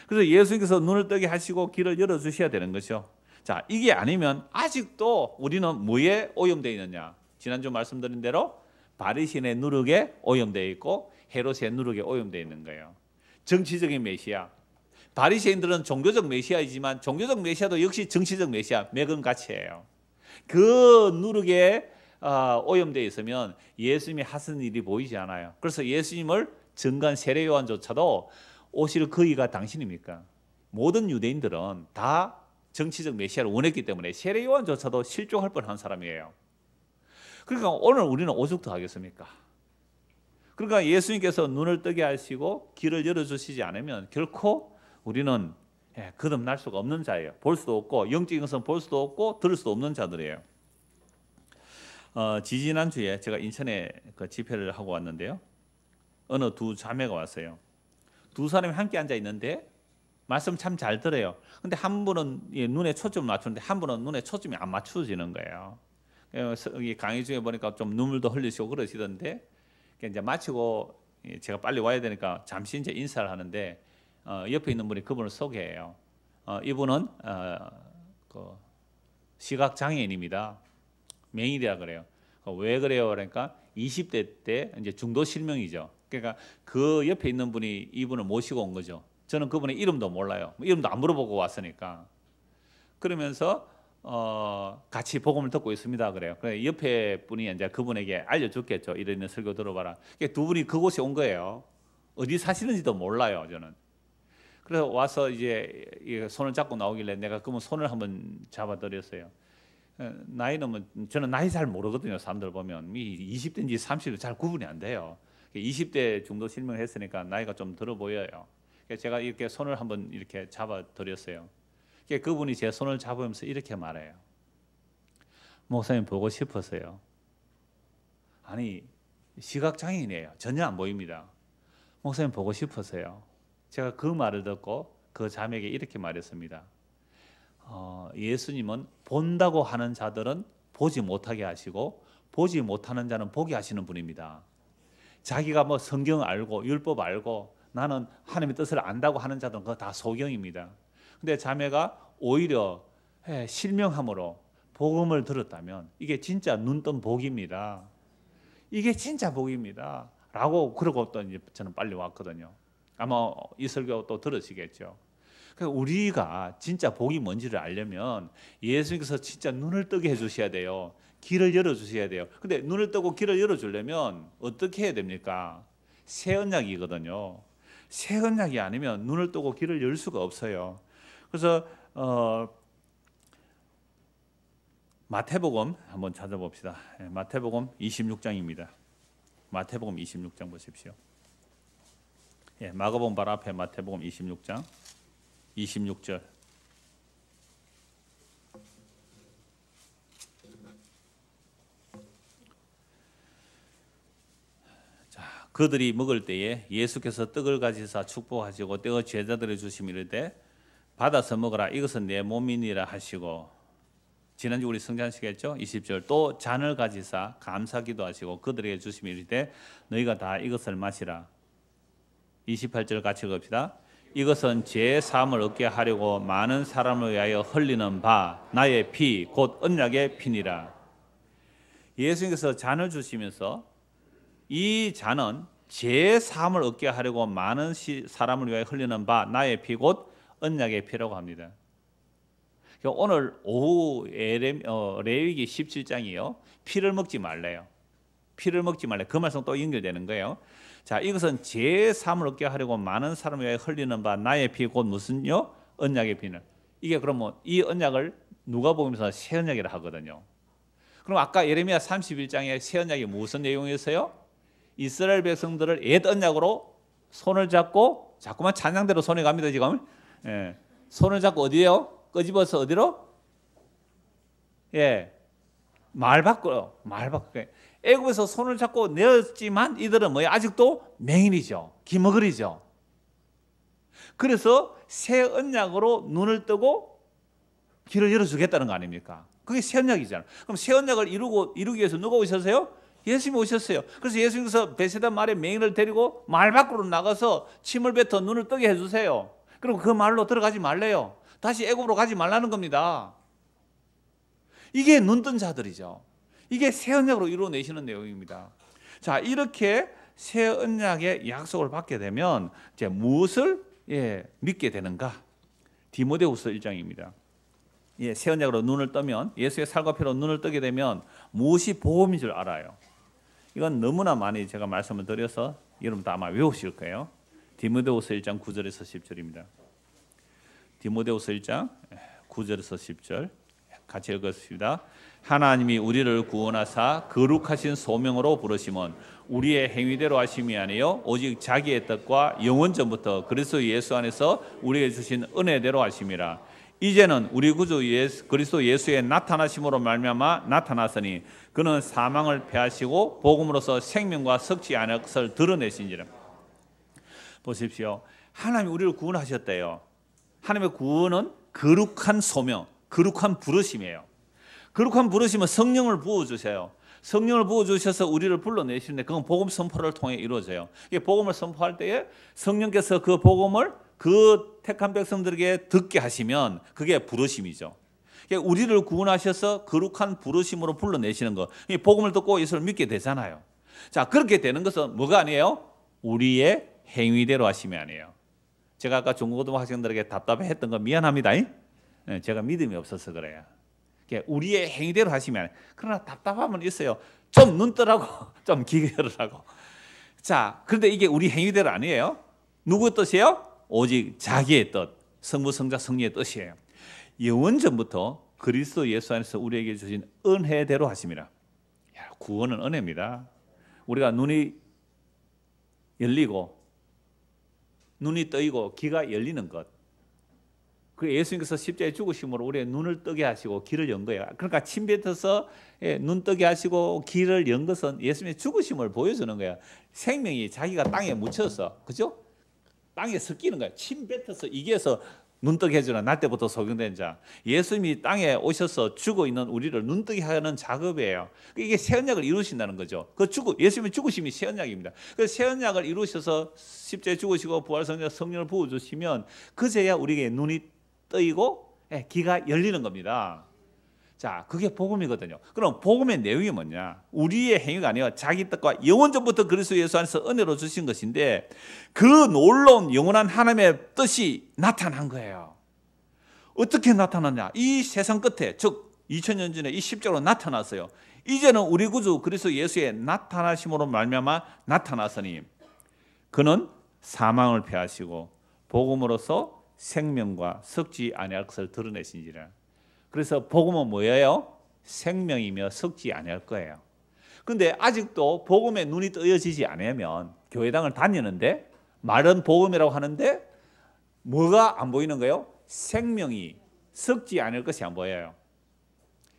그래서 예수님께서 눈을 뜨게 하시고 길을 열어주셔야 되는 것이죠. 자, 이게 아니면 아직도 우리는 뭐에 오염되어 있느냐? 지난주 말씀드린 대로 바리새인의 누룩에 오염되어 있고 헤롯의 누룩에 오염되어 있는 거예요. 정치적인 메시아. 바리새인들은 종교적 메시아이지만 종교적 메시아도 역시 정치적 메시아 매금같이예요. 그 누룩에 오염되어 있으면 예수님이 하신 일이 보이지 않아요. 그래서 예수님을 증거한 세례 요한조차도 오실 그이가 당신입니까? 모든 유대인들은 다 정치적 메시아를 원했기 때문에 세례 요한조차도 실족할 뻔한 사람이에요. 그러니까 오늘 우리는 오죽도 하겠습니까? 그러니까 예수님께서 눈을 뜨게 하시고 길을 열어주시지 않으면 결코 우리는 거듭날 수가 없는 자예요. 볼 수도 없고 영적인 것은 볼 수도 없고 들을 수도 없는 자들이에요. 지지난주에 제가 인천에 그 집회를 하고 왔는데요. 어느 두 자매가 왔어요. 두 사람이 함께 앉아 있는데 말씀 참 잘 들어요. 근데 한 분은 눈에 초점을 맞추는데 한 분은 눈에 초점이 안 맞춰지는 거예요. 강의 중에 보니까 좀 눈물도 흘리시고 그러시던데 이제 마치고 제가 빨리 와야 되니까 잠시 이제 인사를 하는데 옆에 있는 분이 그분을 소개해요. 이분은 그 시각 장애인입니다. 맹인이라 그래요. 왜 그래요? 그러니까 20대 때 이제 중도 실명이죠. 그러니까 그 옆에 있는 분이 이분을 모시고 온 거죠. 저는 그분의 이름도 몰라요. 이름도 안 물어보고 왔으니까. 그러면서 같이 복음을 듣고 있습니다. 그래요. 그래 옆에 분이 이제 그분에게 알려줬겠죠. 이런 설교 들어봐라. 두 분이 그곳에 온 거예요. 어디 사시는지도 몰라요. 저는. 그래서 와서 이제 손을 잡고 나오길래 내가 그분 손을 한번 잡아드렸어요. 나이는 뭐 저는 나이 잘 모르거든요. 사람들 보면 20대인지 30대 잘 구분이 안 돼요. 20대 정도 실명을 했으니까 나이가 좀 들어 보여요. 제가 이렇게 손을 한번 이렇게 잡아드렸어요. 그분이 제 손을 잡으면서 이렇게 말해요. 목사님 보고 싶었어요. 아니 시각장애인이에요. 전혀 안 보입니다. 목사님 보고 싶었어요. 제가 그 말을 듣고 그 자매에게 이렇게 말했습니다. 예수님은 본다고 하는 자들은 보지 못하게 하시고 보지 못하는 자는 보게 하시는 분입니다. 자기가 뭐 성경 알고 율법 알고 나는 하나님의 뜻을 안다고 하는 자들은 그거 다 소경입니다. 근데 자매가 오히려 실명함으로 복음을 들었다면 이게 진짜 눈뜬 복입니다. 이게 진짜 복입니다. 라고 그러고 또 이제 저는 빨리 왔거든요. 아마 이 설교 또 들으시겠죠. 우리가 진짜 복이 뭔지를 알려면 예수님께서 진짜 눈을 뜨게 해주셔야 돼요. 길을 열어주셔야 돼요. 근데 눈을 뜨고 길을 열어주려면 어떻게 해야 됩니까? 새 언약이거든요. 새 언약이 아니면 눈을 뜨고 길을 열 수가 없어요. 그래서 마태복음 한번 찾아봅시다. 마태복음 26장입니다. 마태복음 26장 보십시오. 마가복음 바로 앞에 마태복음 26장 26절. 자, 그들이 먹을 때에 예수께서 떡을 가지사 축복하시고 떼어 제자들에 주시며 이르되 받아서 먹으라 이것은 내 몸이니라 하시고 지난주 우리 성찬식했죠? 20절 또 잔을 가지사 감사기도 하시고 그들에게 주시며 이르되 너희가 다 이것을 마시라. 28절 같이 읽읍시다. 이것은 제 사함을 얻게 하려고 많은 사람을 위하여 흘리는 바 나의 피 곧 언약의 피니라. 예수님께서 잔을 주시면서 이 잔은 제 사함을 얻게 하려고 많은 사람을 위하여 흘리는 바 나의 피 곧 언약의 피라고 합니다. 오늘 오후 레위기 17장이요. 피를 먹지 말래요. 피를 먹지 말래. 그 말씀 또 연결되는 거예요. 자, 이것은 제 삶을 얻게 하려고 많은 사람을 위해 흘리는 바 나의 피 곧 무슨요? 언약의 피는. 이게 그러면 이 언약을 누가 보면서 새 언약이라 하거든요. 그럼 아까 예레미야 31장에 새 언약이 무슨 내용이었어요? 이스라엘 백성들을 옛 언약으로 손을 잡고 자꾸만 찬양대로 손에 갑니다 지금. 손을 잡고 어디에요? 끄집어서 어디로? 말 밖으로. 애굽에서 손을 잡고 내었지만 이들은 뭐예요? 아직도 맹인이죠. 기머거리죠. 그래서 새 언약으로 눈을 뜨고 길을 열어주겠다는 거 아닙니까? 그게 새 언약이잖아요. 그럼 새 언약을 이루기 위해서 누가 오셨어요? 예수님이 오셨어요. 그래서 예수님께서 베세다 마을에 맹인을 데리고 말 밖으로 나가서 침을 뱉어 눈을 뜨게 해주세요. 그리고 그 말로 들어가지 말래요. 다시 애굽으로 가지 말라는 겁니다. 이게 눈뜬 자들이죠. 이게 새 언약으로 이루어내시는 내용입니다. 자, 이렇게 새 언약의 약속을 받게 되면 이제 무엇을 믿게 되는가? 디모데후서 1장입니다. 새 언약으로 눈을 뜨면 예수의 살과 피로 눈을 뜨게 되면 무엇이 복음인 줄 알아요. 이건 너무나 많이 제가 말씀을 드려서 여러분도 아마 외우실 거예요. 디모데후서 1장 9절에서 10절입니다. 디모데후서 1장 9절에서 10절 같이 읽었습니다. 하나님이 우리를 구원하사 거룩하신 소명으로 부르심은 우리의 행위대로 하심이 아니요 오직 자기의 뜻과 영원 전부터 그리스도 예수 안에서 우리에게 주신 은혜대로 하심이라. 이제는 우리 구주 그리스도 예수의 나타나심으로 말미암아 나타났으니 그는 사망을 패하시고 복음으로서 생명과 섞지 않을 것을 드러내신지라. 보십시오. 하나님이 우리를 구원하셨대요. 하나님의 구원은 거룩한 소명, 거룩한 부르심이에요. 거룩한 부르심은 성령을 부어주세요. 성령을 부어주셔서 우리를 불러내시는데 그건 복음 선포를 통해 이루어져요. 복음을 선포할 때에 성령께서 그 복음을 그 택한 백성들에게 듣게 하시면 그게 부르심이죠. 우리를 구원하셔서 거룩한 부르심으로 불러내시는 거. 복음을 듣고 예수를 믿게 되잖아요. 자, 그렇게 되는 것은 뭐가 아니에요? 우리의 행위대로 하심이 아니에요. 제가 아까 중고등부 학생들에게 답답했던 거 미안합니다. 제가 믿음이 없어서 그래요. 우리의 행위대로 하시면 아니에요. 그러나 답답함은 있어요. 좀 눈 뜨라고, 좀 귀 열으라고. 자, 그런데 이게 우리 행위대로 아니에요. 누구의 뜻이에요? 오직 자기의 뜻, 성부, 성자, 성령의 뜻이에요. 영원전부터 그리스도 예수 안에서 우리에게 주신 은혜대로 하심이라. 구원은 은혜입니다. 우리가 눈이 열리고 눈이 뜨이고 귀가 열리는 것. 그 예수님께서 십자가에 죽으심으로 우리의 눈을 뜨게 하시고 귀를 연 거예요. 그러니까 침 뱉어서 눈 뜨게 하시고 귀를 연 것은 예수님의 죽으심을 보여주는 거예요. 생명이 자기가 땅에 묻혀서, 그죠? 땅에 섞이는 거예요. 침 뱉어서 이게서 눈 뜨게 해주는 날 때부터 소경된 자. 예수님이 땅에 오셔서 죽어 있는 우리를 눈 뜨게 하는 작업이에요. 이게 새 언약을 이루신다는 거죠. 예수님의 죽으심이 새 언약입니다. 그래서 새 언약을 이루셔서 십자가에 죽으시고 부활성령 성령을 부어주시면 그제야 우리에게 눈이 뜨이고 귀가 열리는 겁니다. 자, 그게 복음이거든요. 그럼 복음의 내용이 뭐냐? 우리의 행위가 아니라 자기 뜻과 영원전부터 그리스도 예수 안에서 은혜로 주신 것인데 그 놀라운 영원한 하나님의 뜻이 나타난 거예요. 어떻게 나타났냐? 이 세상 끝에, 즉 2000년 전에 이 십자가로 나타났어요. 이제는 우리 구주 그리스도 예수의 나타나심으로 말미암아 나타났으니 그는 사망을 패하시고 복음으로서 생명과 섞지 아니할 것을 드러내신지라. 그래서 복음은 뭐예요? 생명이며 섞지 아니할 거예요. 그런데 아직도 복음에 눈이 뜨여지지 않으면 교회당을 다니는데 말은 복음이라고 하는데 뭐가 안 보이는 거예요? 생명이 섞지 않을 것이 안 보여요.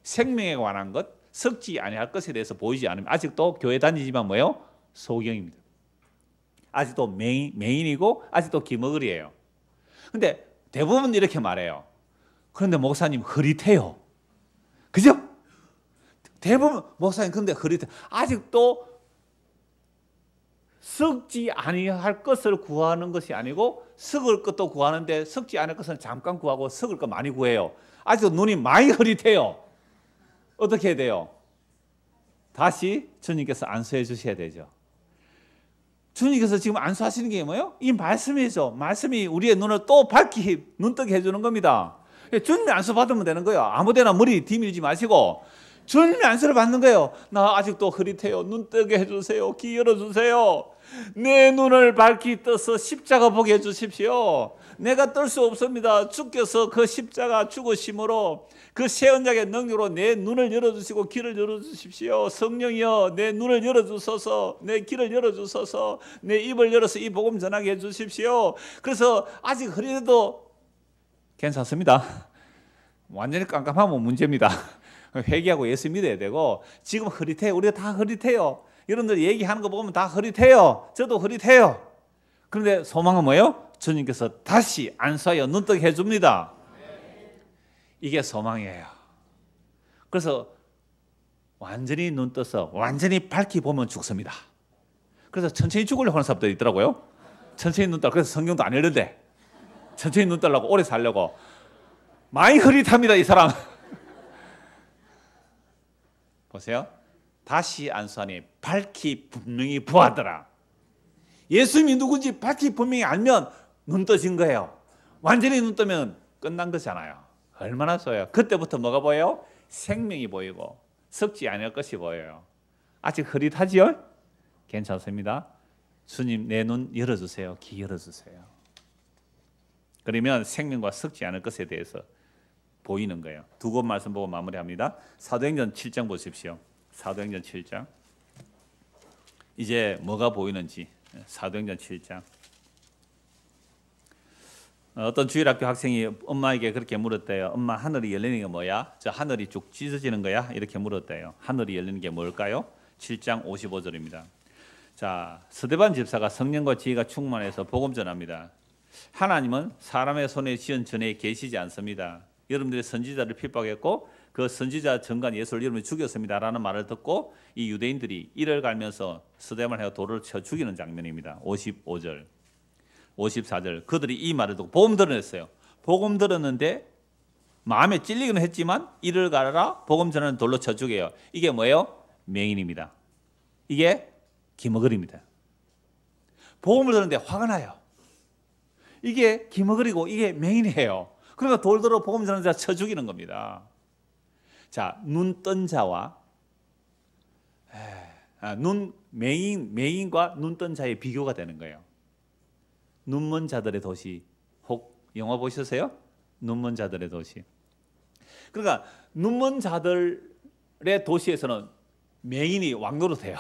생명에 관한 것, 섞지 아니할 것에 대해서 보이지 않으면 아직도 교회 다니지만 뭐예요? 소경입니다. 아직도 맹인이고 아직도 기머글이에요. 그런데 대부분 이렇게 말해요. 그런데 목사님 흐릿해요. 그죠? 대부분 목사님 근데 흐릿해. 아직도 썩지 아니할 것을 구하는 것이 아니고 썩을 것도 구하는데 썩지 않을 것은 잠깐 구하고 썩을 것 많이 구해요. 아직도 눈이 많이 흐릿해요. 어떻게 해야 돼요? 다시 주님께서 안수해 주셔야 되죠. 주님께서 지금 안수하시는 게 뭐예요? 이 말씀이죠. 말씀이 우리의 눈을 또 밝히 눈뜨게 해주는 겁니다. 주님의 안수 받으면 되는 거예요. 아무데나 머리 뒤밀지 마시고 주님의 안수를 받는 거예요. 나 아직도 흐릿해요. 눈 뜨게 해주세요. 귀 열어주세요. 내 눈을 밝히 떠서 십자가 보게 해주십시오. 내가 뜰 수 없습니다. 주께서 그 십자가 죽으심으로 그 새 언약의 능력으로 내 눈을 열어주시고 귀를 열어주십시오. 성령이여 내 눈을 열어주소서, 내 귀를 열어주소서, 내 입을 열어서 이 복음 전하게 해주십시오. 그래서 아직 흐릿해도 괜찮습니다. 완전히 깜깜하면 문제입니다. 회개하고 예수 믿어야 되고 지금 흐릿해요. 우리가 다 흐릿해요. 여러분들 얘기하는 거 보면 다 흐릿해요. 저도 흐릿해요. 그런데 소망은 뭐예요? 주님께서 다시 안수하여 눈뜨게 해줍니다. 이게 소망이에요. 그래서 완전히 눈 떠서 완전히 밝히 보면 죽습니다. 그래서 천천히 죽으려고 하는 사람들이 있더라고요. 천천히 눈 떠. 그래서 성경도 안 읽는데 천천히 눈 뜨려고 오래 살려고 많이 흐릿합니다. 이 사람. 보세요. 다시 안수하니 밝히 분명히 보았더라. 예수님이 누군지 밝히 분명히 알면 눈 떠진 거예요. 완전히 눈 뜨면 끝난 거잖아요. 얼마나 좋아요. 그때부터 뭐가 보여요? 생명이 보이고 썩지 않을 것이 보여요. 아직 흐릿하지요? 괜찮습니다. 주님 내 눈 열어주세요. 귀 열어주세요. 그러면 생명과 썩지 않을 것에 대해서 보이는 거예요. 두 곳 말씀 보고 마무리합니다. 사도행전 7장 보십시오. 사도행전 7장. 이제 뭐가 보이는지. 사도행전 7장. 어떤 주일학교 학생이 엄마에게 그렇게 물었대요. 엄마, 하늘이 열리는 게 뭐야? 저 하늘이 쭉 찢어지는 거야? 이렇게 물었대요. 하늘이 열리는 게 뭘까요? 7장 55절입니다. 자, 스데반 집사가 성령과 지혜가 충만해서 복음 전합니다. 하나님은 사람의 손에 지은 전에 계시지 않습니다. 여러분들이 선지자를 핍박했고 그 선지자 전간 예수를 여러분이 죽였습니다 라는 말을 듣고 이 유대인들이 이를 갈면서 스데반을 돌을 쳐 죽이는 장면입니다. 55절 54절 그들이 이 말을 듣고 복음 들었어요. 복음 들었는데 마음에 찔리기는 했지만 이를 갈아라 복음 전하는 돌로 쳐 죽여요. 이게 뭐예요? 맹인입니다. 이게 기머거리입니다. 복음을 들었는데 화가 나요. 이게 기머거리고 이게 맹인이에요. 그러니까 돌 들어 복음 전하는 자 쳐 죽이는 겁니다. 자, 눈 뜬 자와 맹인과 눈 뜬 자의 비교가 되는 거예요. 눈먼 자들의 도시. 혹 영화 보셨어요? 눈먼 자들의 도시. 그러니까 눈먼 자들의 도시에서는 맹인이 왕노릇해요.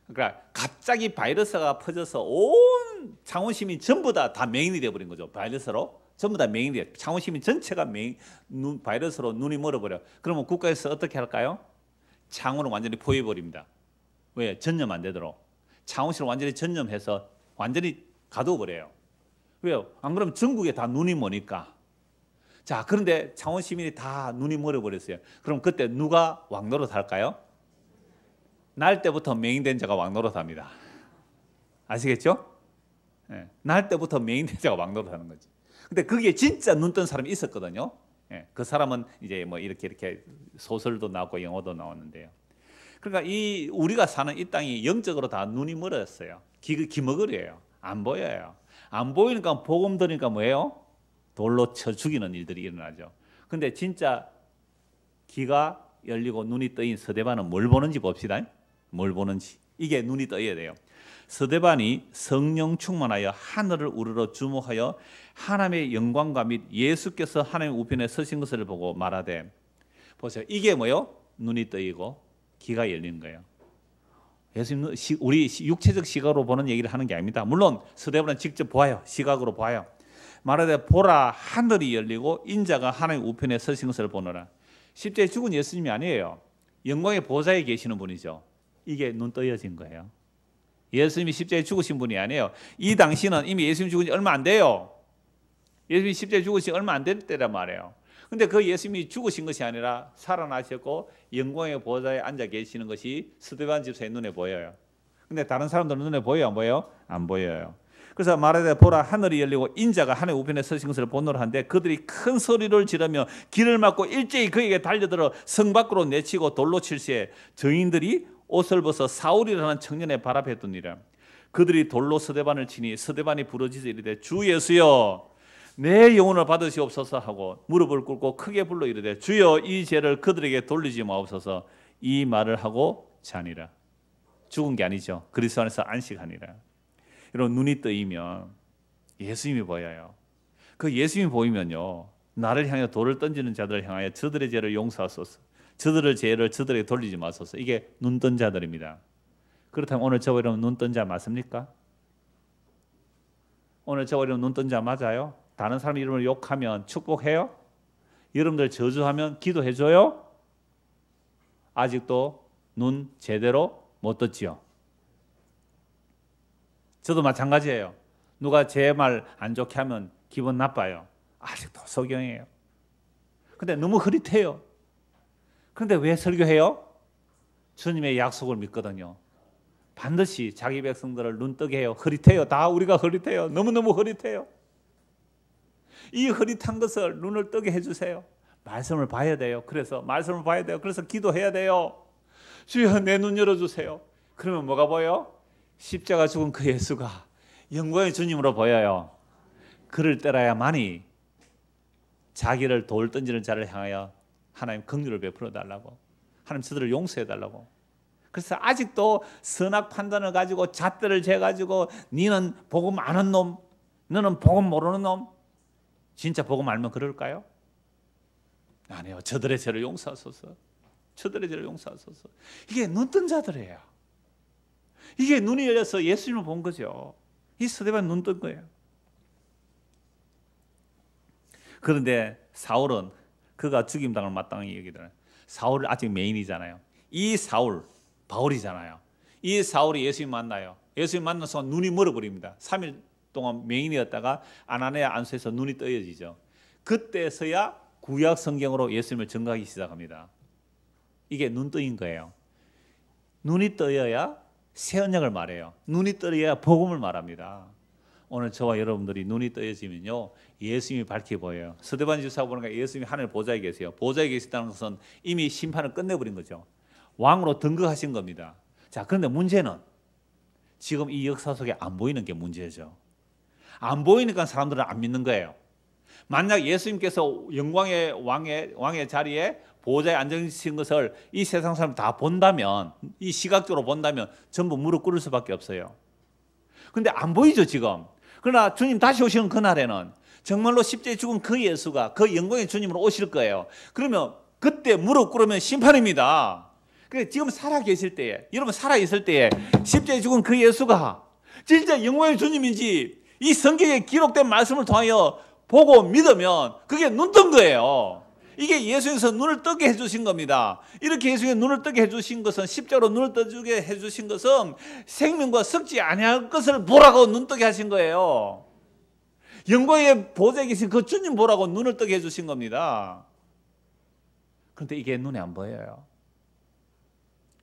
그러니까 갑자기 바이러스가 퍼져서 온 창원 시민 전부 다 맹인이 되어버린 거죠. 바이러스로 전부 다 맹인이 돼요. 창원 시민 전체가 바이러스로 눈이 멀어버려. 그러면 국가에서 어떻게 할까요? 창원을 완전히 포위해버립니다. 왜? 전염 안 되도록. 창원시를 완전히 전염해서 완전히 가둬버려요. 왜요? 안 그러면 전국에 다 눈이 머니까. 자, 그런데 창원 시민이 다 눈이 멀어버렸어요. 그럼 그때 누가 왕노릇 할까요? 날 때부터 맹인된 자가 왕노릇 합니다. 아시겠죠? 네. 날 때부터 맹인된 자가 왕노릇 하는 거지. 근데 그게 진짜 눈 뜬 사람이 있었거든요. 네. 그 사람은 이제 뭐 이렇게 소설도 나오고 영어도 나왔는데요. 그러니까 우리가 사는 이 땅이 영적으로 다 눈이 멀었어요. 기머거리예요. 안 보여요. 안 보이니까 복음 들으니까 뭐예요? 돌로 쳐 죽이는 일들이 일어나죠. 근데 진짜 귀가 열리고 눈이 떠인 스데반은 뭘 보는지 봅시다. 뭘 보는지. 이게 눈이 떠야 돼요. 스데반이 성령 충만하여 하늘을 우러러 주목하여 하나님의 영광과 및 예수께서 하나님의 우편에 서신 것을 보고 말하되. 보세요. 이게 뭐예요? 눈이 떠이고 귀가 열리는 거예요. 예수님, 우리 육체적 시각으로 보는 얘기를 하는 게 아닙니다. 물론 스데반은 직접 보아요. 시각으로 봐요. 말하되 보라 하늘이 열리고 인자가 하나님의 우편에 서신 것을 보노라. 십자가에 죽은 예수님이 아니에요. 영광의 보좌에 계시는 분이죠. 이게 눈 떠여진 거예요. 예수님이 십자가에 죽으신 분이 아니에요. 이 당시는 이미 예수님 죽은 지 얼마 안 돼요. 예수님이 십자가에 죽으신 지 얼마 안 될 때란 말이에요. 근데 그 예수님이 죽으신 것이 아니라 살아나셨고 영광의 보좌에 앉아 계시는 것이 스데반 집사의 눈에 보여요. 근데 다른 사람들은 눈에 보여요? 안 보여요? 안 보여요. 그래서 말하되 보라 하늘이 열리고 인자가 하늘의 우편에 서신 것을 보노라 한데 그들이 큰 소리를 지르며 길을 막고 일제히 그에게 달려들어 성 밖으로 내치고 돌로 칠시에 증인들이 옷을 벗어 사울이라는 청년의 발 앞에 두니라. 그들이 돌로 스데반을 치니 스데반이 부러지서 이르되 주 예수여 내 영혼을 받으시옵소서 하고 무릎을 꿇고 크게 불러 이르되 주여 이 죄를 그들에게 돌리지 마옵소서. 이 말을 하고 자니라. 죽은 게 아니죠. 그리스도 안에서 안식하니라. 여러분 눈이 뜨이면 예수님이 보여요. 그 예수님이 보이면요 나를 향해 돌을 던지는 자들을 향하여 저들의 죄를 용서하소서. 저들의 죄를 저들에게 돌리지 마소서. 이게 눈 뜬 자들입니다. 그렇다면 오늘 저와 여러분 눈 뜬 자 맞습니까? 오늘 저와 여러분 눈 뜬 자 맞아요? 다른 사람 이름을 욕하면 축복해요? 여러분들 저주하면 기도해줘요? 아직도 눈 제대로 못 떴지요. 저도 마찬가지예요. 누가 제 말 안 좋게 하면 기분 나빠요. 아직도 소경이에요. 근데 너무 흐릿해요. 그런데 왜 설교해요? 주님의 약속을 믿거든요. 반드시 자기 백성들을 눈 뜨게 해요. 흐릿해요. 다 우리가 흐릿해요. 너무너무 흐릿해요. 이 흐릿한 것을 눈을 뜨게 해주세요. 말씀을 봐야 돼요. 그래서 말씀을 봐야 돼요. 그래서 기도해야 돼요. 주여 내 눈 열어주세요. 그러면 뭐가 보여요? 십자가 죽은 그 예수가 영광의 주님으로 보여요. 그를 따라야만이 자기를 돌 던지는 자를 향하여 하나님 긍휼을 베풀어 달라고, 하나님 저들을 용서해 달라고. 그래서 아직도 선악 판단을 가지고 잣대를 재가지고 니는 복음 아는 놈, 너는 복음 모르는 놈. 진짜 복음 알면 그럴까요? 아니요. 저들의 죄를 용서하소서. 저들의 죄를 용서하소서. 이게 눈뜬 자들이에요. 이게 눈이 열려서 예수님을 본 거죠. 이 스데반 눈 뜬 거예요. 그런데 사울은 그가 죽임당을 마땅히 여기더라. 사울은 아직 메인이잖아요. 이 사울, 바울이잖아요. 이 사울이 예수님 만나요. 예수님 만난 순간 눈이 멀어버립니다. 3일 동안 메인이었다가 아나니아 안수에서 눈이 떠여지죠. 그때서야 구약 성경으로 예수님을 증거하기 시작합니다. 이게 눈뜨인 거예요. 눈이 떠여야 새 언약을 말해요. 눈이 떠야 복음을 말합니다. 오늘 저와 여러분들이 눈이 떠여지면요, 예수님이 밝게 보여요. 스데반 집사 보니까 예수님이 하늘 보좌에 계세요. 보좌에 계시다는 것은 이미 심판을 끝내버린 거죠. 왕으로 등극하신 겁니다. 자, 그런데 문제는 지금 이 역사 속에 안 보이는 게 문제죠. 안 보이니까 사람들은 안 믿는 거예요. 만약 예수님께서 영광의 왕의 자리에 보좌에 앉으신 것을 이 세상 사람 다 본다면, 이 시각적으로 본다면 전부 무릎 꿇을 수밖에 없어요. 근데 안 보이죠 지금. 그러나 주님 다시 오시는 그날에는 정말로 십자가에 죽은 그 예수가 그 영광의 주님으로 오실 거예요. 그러면 그때 무릎 꿇으면 심판입니다. 그러니까 지금 살아 계실 때에, 여러분 살아 있을 때에 십자가에 죽은 그 예수가 진짜 영광의 주님인지 이 성경에 기록된 말씀을 통하여 보고 믿으면 그게 눈뜬 거예요. 이게 예수님께서 눈을 뜨게 해주신 겁니다. 이렇게 예수님이 눈을 뜨게 해주신 것은, 십자가로 눈을 뜨게 해주신 것은 생명과 썩지 아니할 것을 보라고 눈 뜨게 하신 거예요. 영광의 보좌에 계신 그 주님 보라고 눈을 뜨게 해주신 겁니다. 그런데 이게 눈에 안 보여요.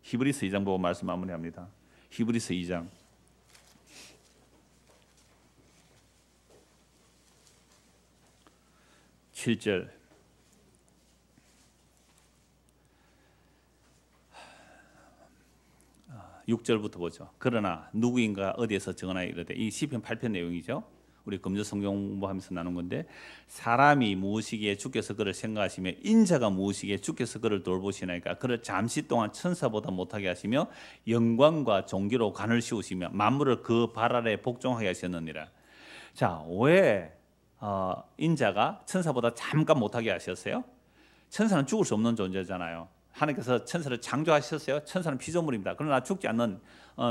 히브리서 2장 보고 말씀 마무리합니다. 히브리서 2장 7절. 6절부터 보죠. 그러나 누구인가 어디에서 정하여 이르되, 이 시편 8편 내용이죠. 우리 금주 성경 공부하면서 나눈 건데, 사람이 무엇이기에 주께서 그를 생각하시며 인자가 무엇이기에 주께서 그를 돌보시나이까. 그를 잠시 동안 천사보다 못하게 하시며 영광과 존귀로 관을 씌우시며 만물을 그 발 아래 복종하게 하셨느니라. 자, 왜 인자가 천사보다 잠깐 못하게 하셨어요? 천사는 죽을 수 없는 존재잖아요. 하나님께서 천사를 창조하셨어요. 천사는 피조물입니다. 그러나 죽지 않는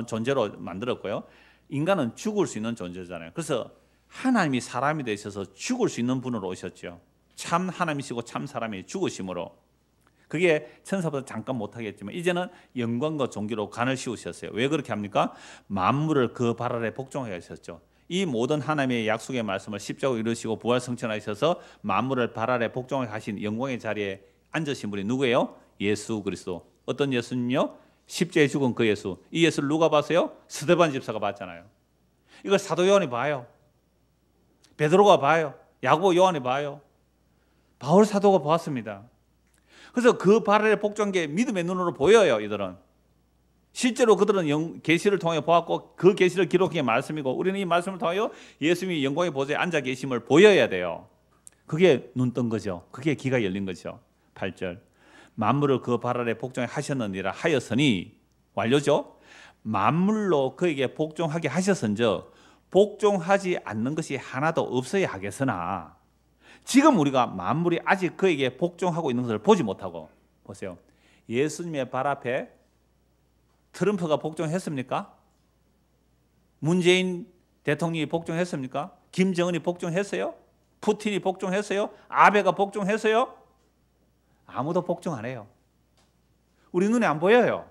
존재로 만들었고요. 인간은 죽을 수 있는 존재잖아요. 그래서 하나님이 사람이 되셔서 죽을 수 있는 분으로 오셨죠. 참 하나님이시고 참 사람이 죽으심으로. 그게 천사보다 잠깐 못하게 했지만 이제는 영광과 존귀로 관을 씌우셨어요. 왜 그렇게 합니까? 만물을 그 발 아래 복종하게 하셨죠. 이 모든 하나님의 약속의 말씀을 십자가로 이루시고 부활 성천하셔서 만물을 발 아래 복종하게 하신 영광의 자리에 앉으신 분이 누구예요? 예수 그리스도. 어떤 예수님요? 십자가에 죽은 그 예수. 이 예수를 누가 봤어요? 스데반 집사가 봤잖아요. 이걸 사도 요한이 봐요. 베드로가 봐요. 야고보 요한이 봐요. 바울 사도가 보았습니다. 그래서 그 발 아래 복종한 게 믿음의 눈으로 보여요. 이들은 실제로 그들은 계시를 통해 보았고 그 계시를 기록한 게 말씀이고, 우리는 이 말씀을 통하여 예수님이 영광의 보좌에 앉아 계심을 보여야 돼요. 그게 눈 뜬 거죠. 그게 귀가 열린 거죠. 8절. 만물을 그 발 아래 복종하게 하셨느니라 하였으니, 완료죠. 만물로 그에게 복종하게 하셨은즉 복종하지 않는 것이 하나도 없어야 하겠으나, 지금 우리가 만물이 아직 그에게 복종하고 있는 것을 보지 못하고, 보세요. 예수님의 발 앞에 트럼프가 복종했습니까? 문재인 대통령이 복종했습니까? 김정은이 복종했어요? 푸틴이 복종했어요? 아베가 복종했어요? 아무도 복종 안 해요. 우리 눈에 안 보여요.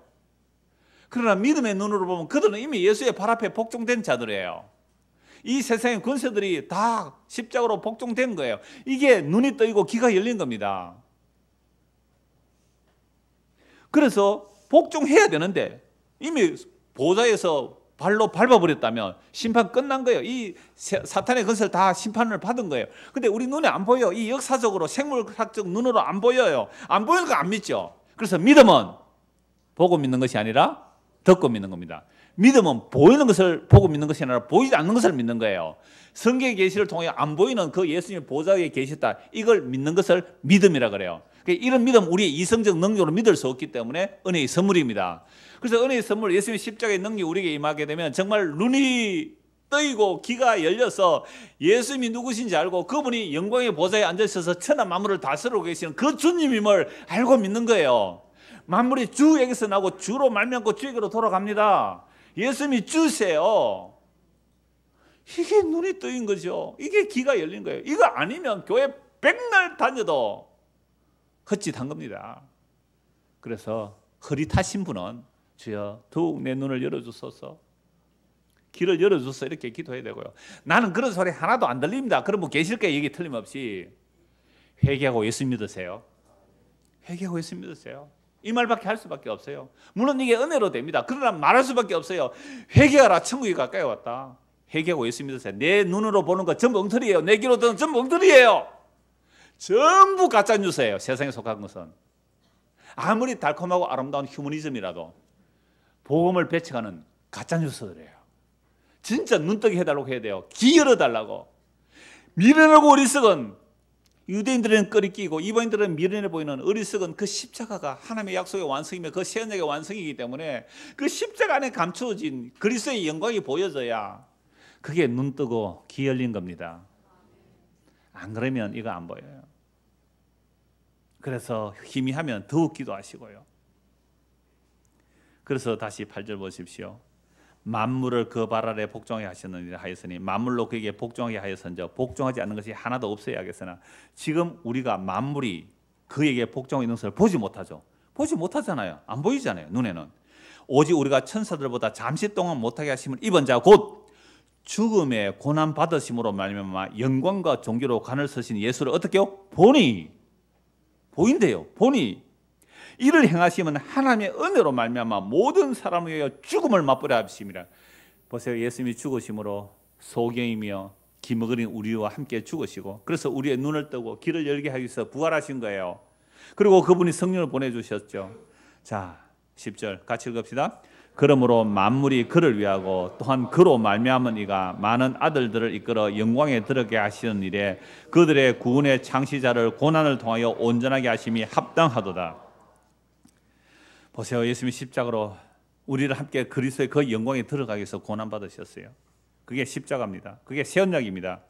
그러나 믿음의 눈으로 보면 그들은 이미 예수의 발 앞에 복종된 자들이에요. 이 세상의 권세들이 다 십자가로 복종된 거예요. 이게 눈이 떠이고 귀가 열린 겁니다. 그래서 복종해야 되는데 이미 보좌에서 발로 밟아버렸다면 심판 끝난 거예요. 이 사탄의 권세를 다 심판을 받은 거예요. 근데 우리 눈에 안 보여. 이 역사적으로 생물학적 눈으로 안 보여요. 안 보이니까 안 믿죠. 그래서 믿음은 보고 믿는 것이 아니라 듣고 믿는 겁니다. 믿음은 보이는 것을 보고 믿는 것이 아니라 보이지 않는 것을 믿는 거예요. 성경의 계시를 통해 안 보이는 그 예수님의 보좌 위에 계셨다, 이걸 믿는 것을 믿음이라 그래요. 이런 믿음, 우리의 이성적 능력으로 믿을 수 없기 때문에 은혜의 선물입니다. 그래서 은혜의 선물, 예수님의 십자가의 능력이 우리에게 임하게 되면 정말 눈이 뜨이고 귀가 열려서 예수님이 누구신지 알고 그분이 영광의 보좌에 앉으셔서 천하 만물을 다스리고 계시는 그 주님임을 알고 믿는 거예요. 만물이 주에게서 나고 주로 말미암고 주에게로 돌아갑니다. 예수님이 주세요. 이게 눈이 뜨인 거죠. 이게 귀가 열린 거예요. 이거 아니면 교회 백날 다녀도 헛짓한 겁니다. 그래서 흐릿하신 분은 주여 더욱 내 눈을 열어주소서, 길을 열어주소서 이렇게 기도해야 되고요. 나는 그런 소리 하나도 안 들립니다. 그런 분 계실 거예요. 얘기 틀림없이. 회개하고 예수 믿으세요. 회개하고 예수 믿으세요. 이 말밖에 할 수밖에 없어요. 물론 이게 은혜로 됩니다. 그러나 말할 수밖에 없어요. 회개하라, 천국이 가까이 왔다. 회개하고 예수 믿으세요. 내 눈으로 보는 거 전부 엉터리예요. 내 귀로 듣는 전부 엉터리예요. 전부 가짜 뉴스예요. 세상에 속한 것은. 아무리 달콤하고 아름다운 휴머니즘이라도 복음을 배척하는 가짜 뉴스들이에요. 진짜 눈뜨게 해달라고 해야 돼요. 귀 열어달라고. 미련하고 어리석은, 유대인들은 끄리끼고 이방인들은 미련해 보이는 어리석은 그 십자가가 하나님의 약속의 완성이며 그 새 언약의 완성이기 때문에 그 십자가 안에 감추어진 그리스도의 영광이 보여져야 그게 눈뜨고 귀 열린 겁니다. 안 그러면 이거 안 보여요. 그래서 희미하면 더욱 기도하시고요. 그래서 다시 8절 보십시오. 만물을 그 발 아래 복종하게 하셨느니라 하였으니, 만물로 그에게 복종하게 하였은즉 복종하지 않는 것이 하나도 없어야 하겠으나, 지금 우리가 만물이 그에게 복종하고 있는 것을 보지 못하죠. 보지 못하잖아요. 안 보이잖아요. 눈에는. 오직 우리가 천사들보다 잠시 동안 못하게 하심을 입은 자 곧 죽음의 고난 받으심으로 말미암아 영광과 존귀로 관을 서신 예수를 어떻게요? 보니, 보인대요. 보니 이를 행하시면 하나님의 은혜로 말미암아 모든 사람을 위하여 죽음을 맛보려 하심이라. 보세요. 예수님이 죽으심으로 소경이며 기먹으린 우리와 함께 죽으시고, 그래서 우리의 눈을 뜨고 길을 열게 하기 위해서 부활하신 거예요. 그리고 그분이 성령을 보내주셨죠. 자, 10절 같이 읽읍시다. 그러므로 만물이 그를 위하고 또한 그로 말미암은 이가 많은 아들들을 이끌어 영광에 들어게 하시는 일에 그들의 구원의 창시자를 고난을 통하여 온전하게 하심이 합당하도다. 보세요. 예수님이 십자가로 우리를 함께 그리스도의 그 영광에 들어가기 위해서 고난 받으셨어요. 그게 십자가입니다. 그게 새 언약입니다.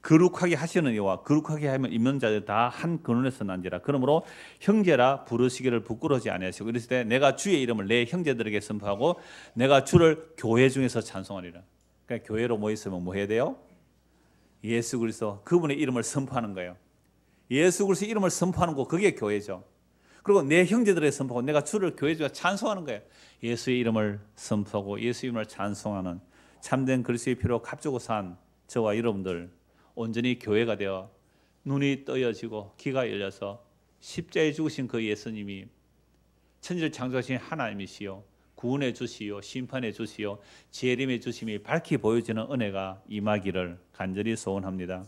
거룩하게 하시는 이와 거룩하게 하면 있는 자들 다 한 근원에서 난지라. 그러므로 형제라 부르시기를 부끄러워하지 아니하시고 이랬을 때 내가 주의 이름을 내 형제들에게 선포하고 내가 주를 교회 중에서 찬송하리라. 그러니까 교회로 모였으면 뭐 해야 돼요? 예수 그리스도 그분의 이름을 선포하는 거예요. 예수 그리스도 이름을 선포하는 거, 그게 교회죠. 그리고 내 형제들에게 선포하고 내가 주를 교회 중에서 찬송하는 거예요. 예수의 이름을 선포하고 예수의 이름을 찬송하는 참된 그리스도의 피로 값주고 산 저와 여러분들 온전히 교회가 되어 눈이 떠여지고 귀가 열려서 십자가에 죽으신 그 예수님이 천지를 창조하신 하나님이시요 구원해 주시요 심판해 주시요 재림해 주심이 밝히 보여지는 은혜가 임하기를 간절히 소원합니다.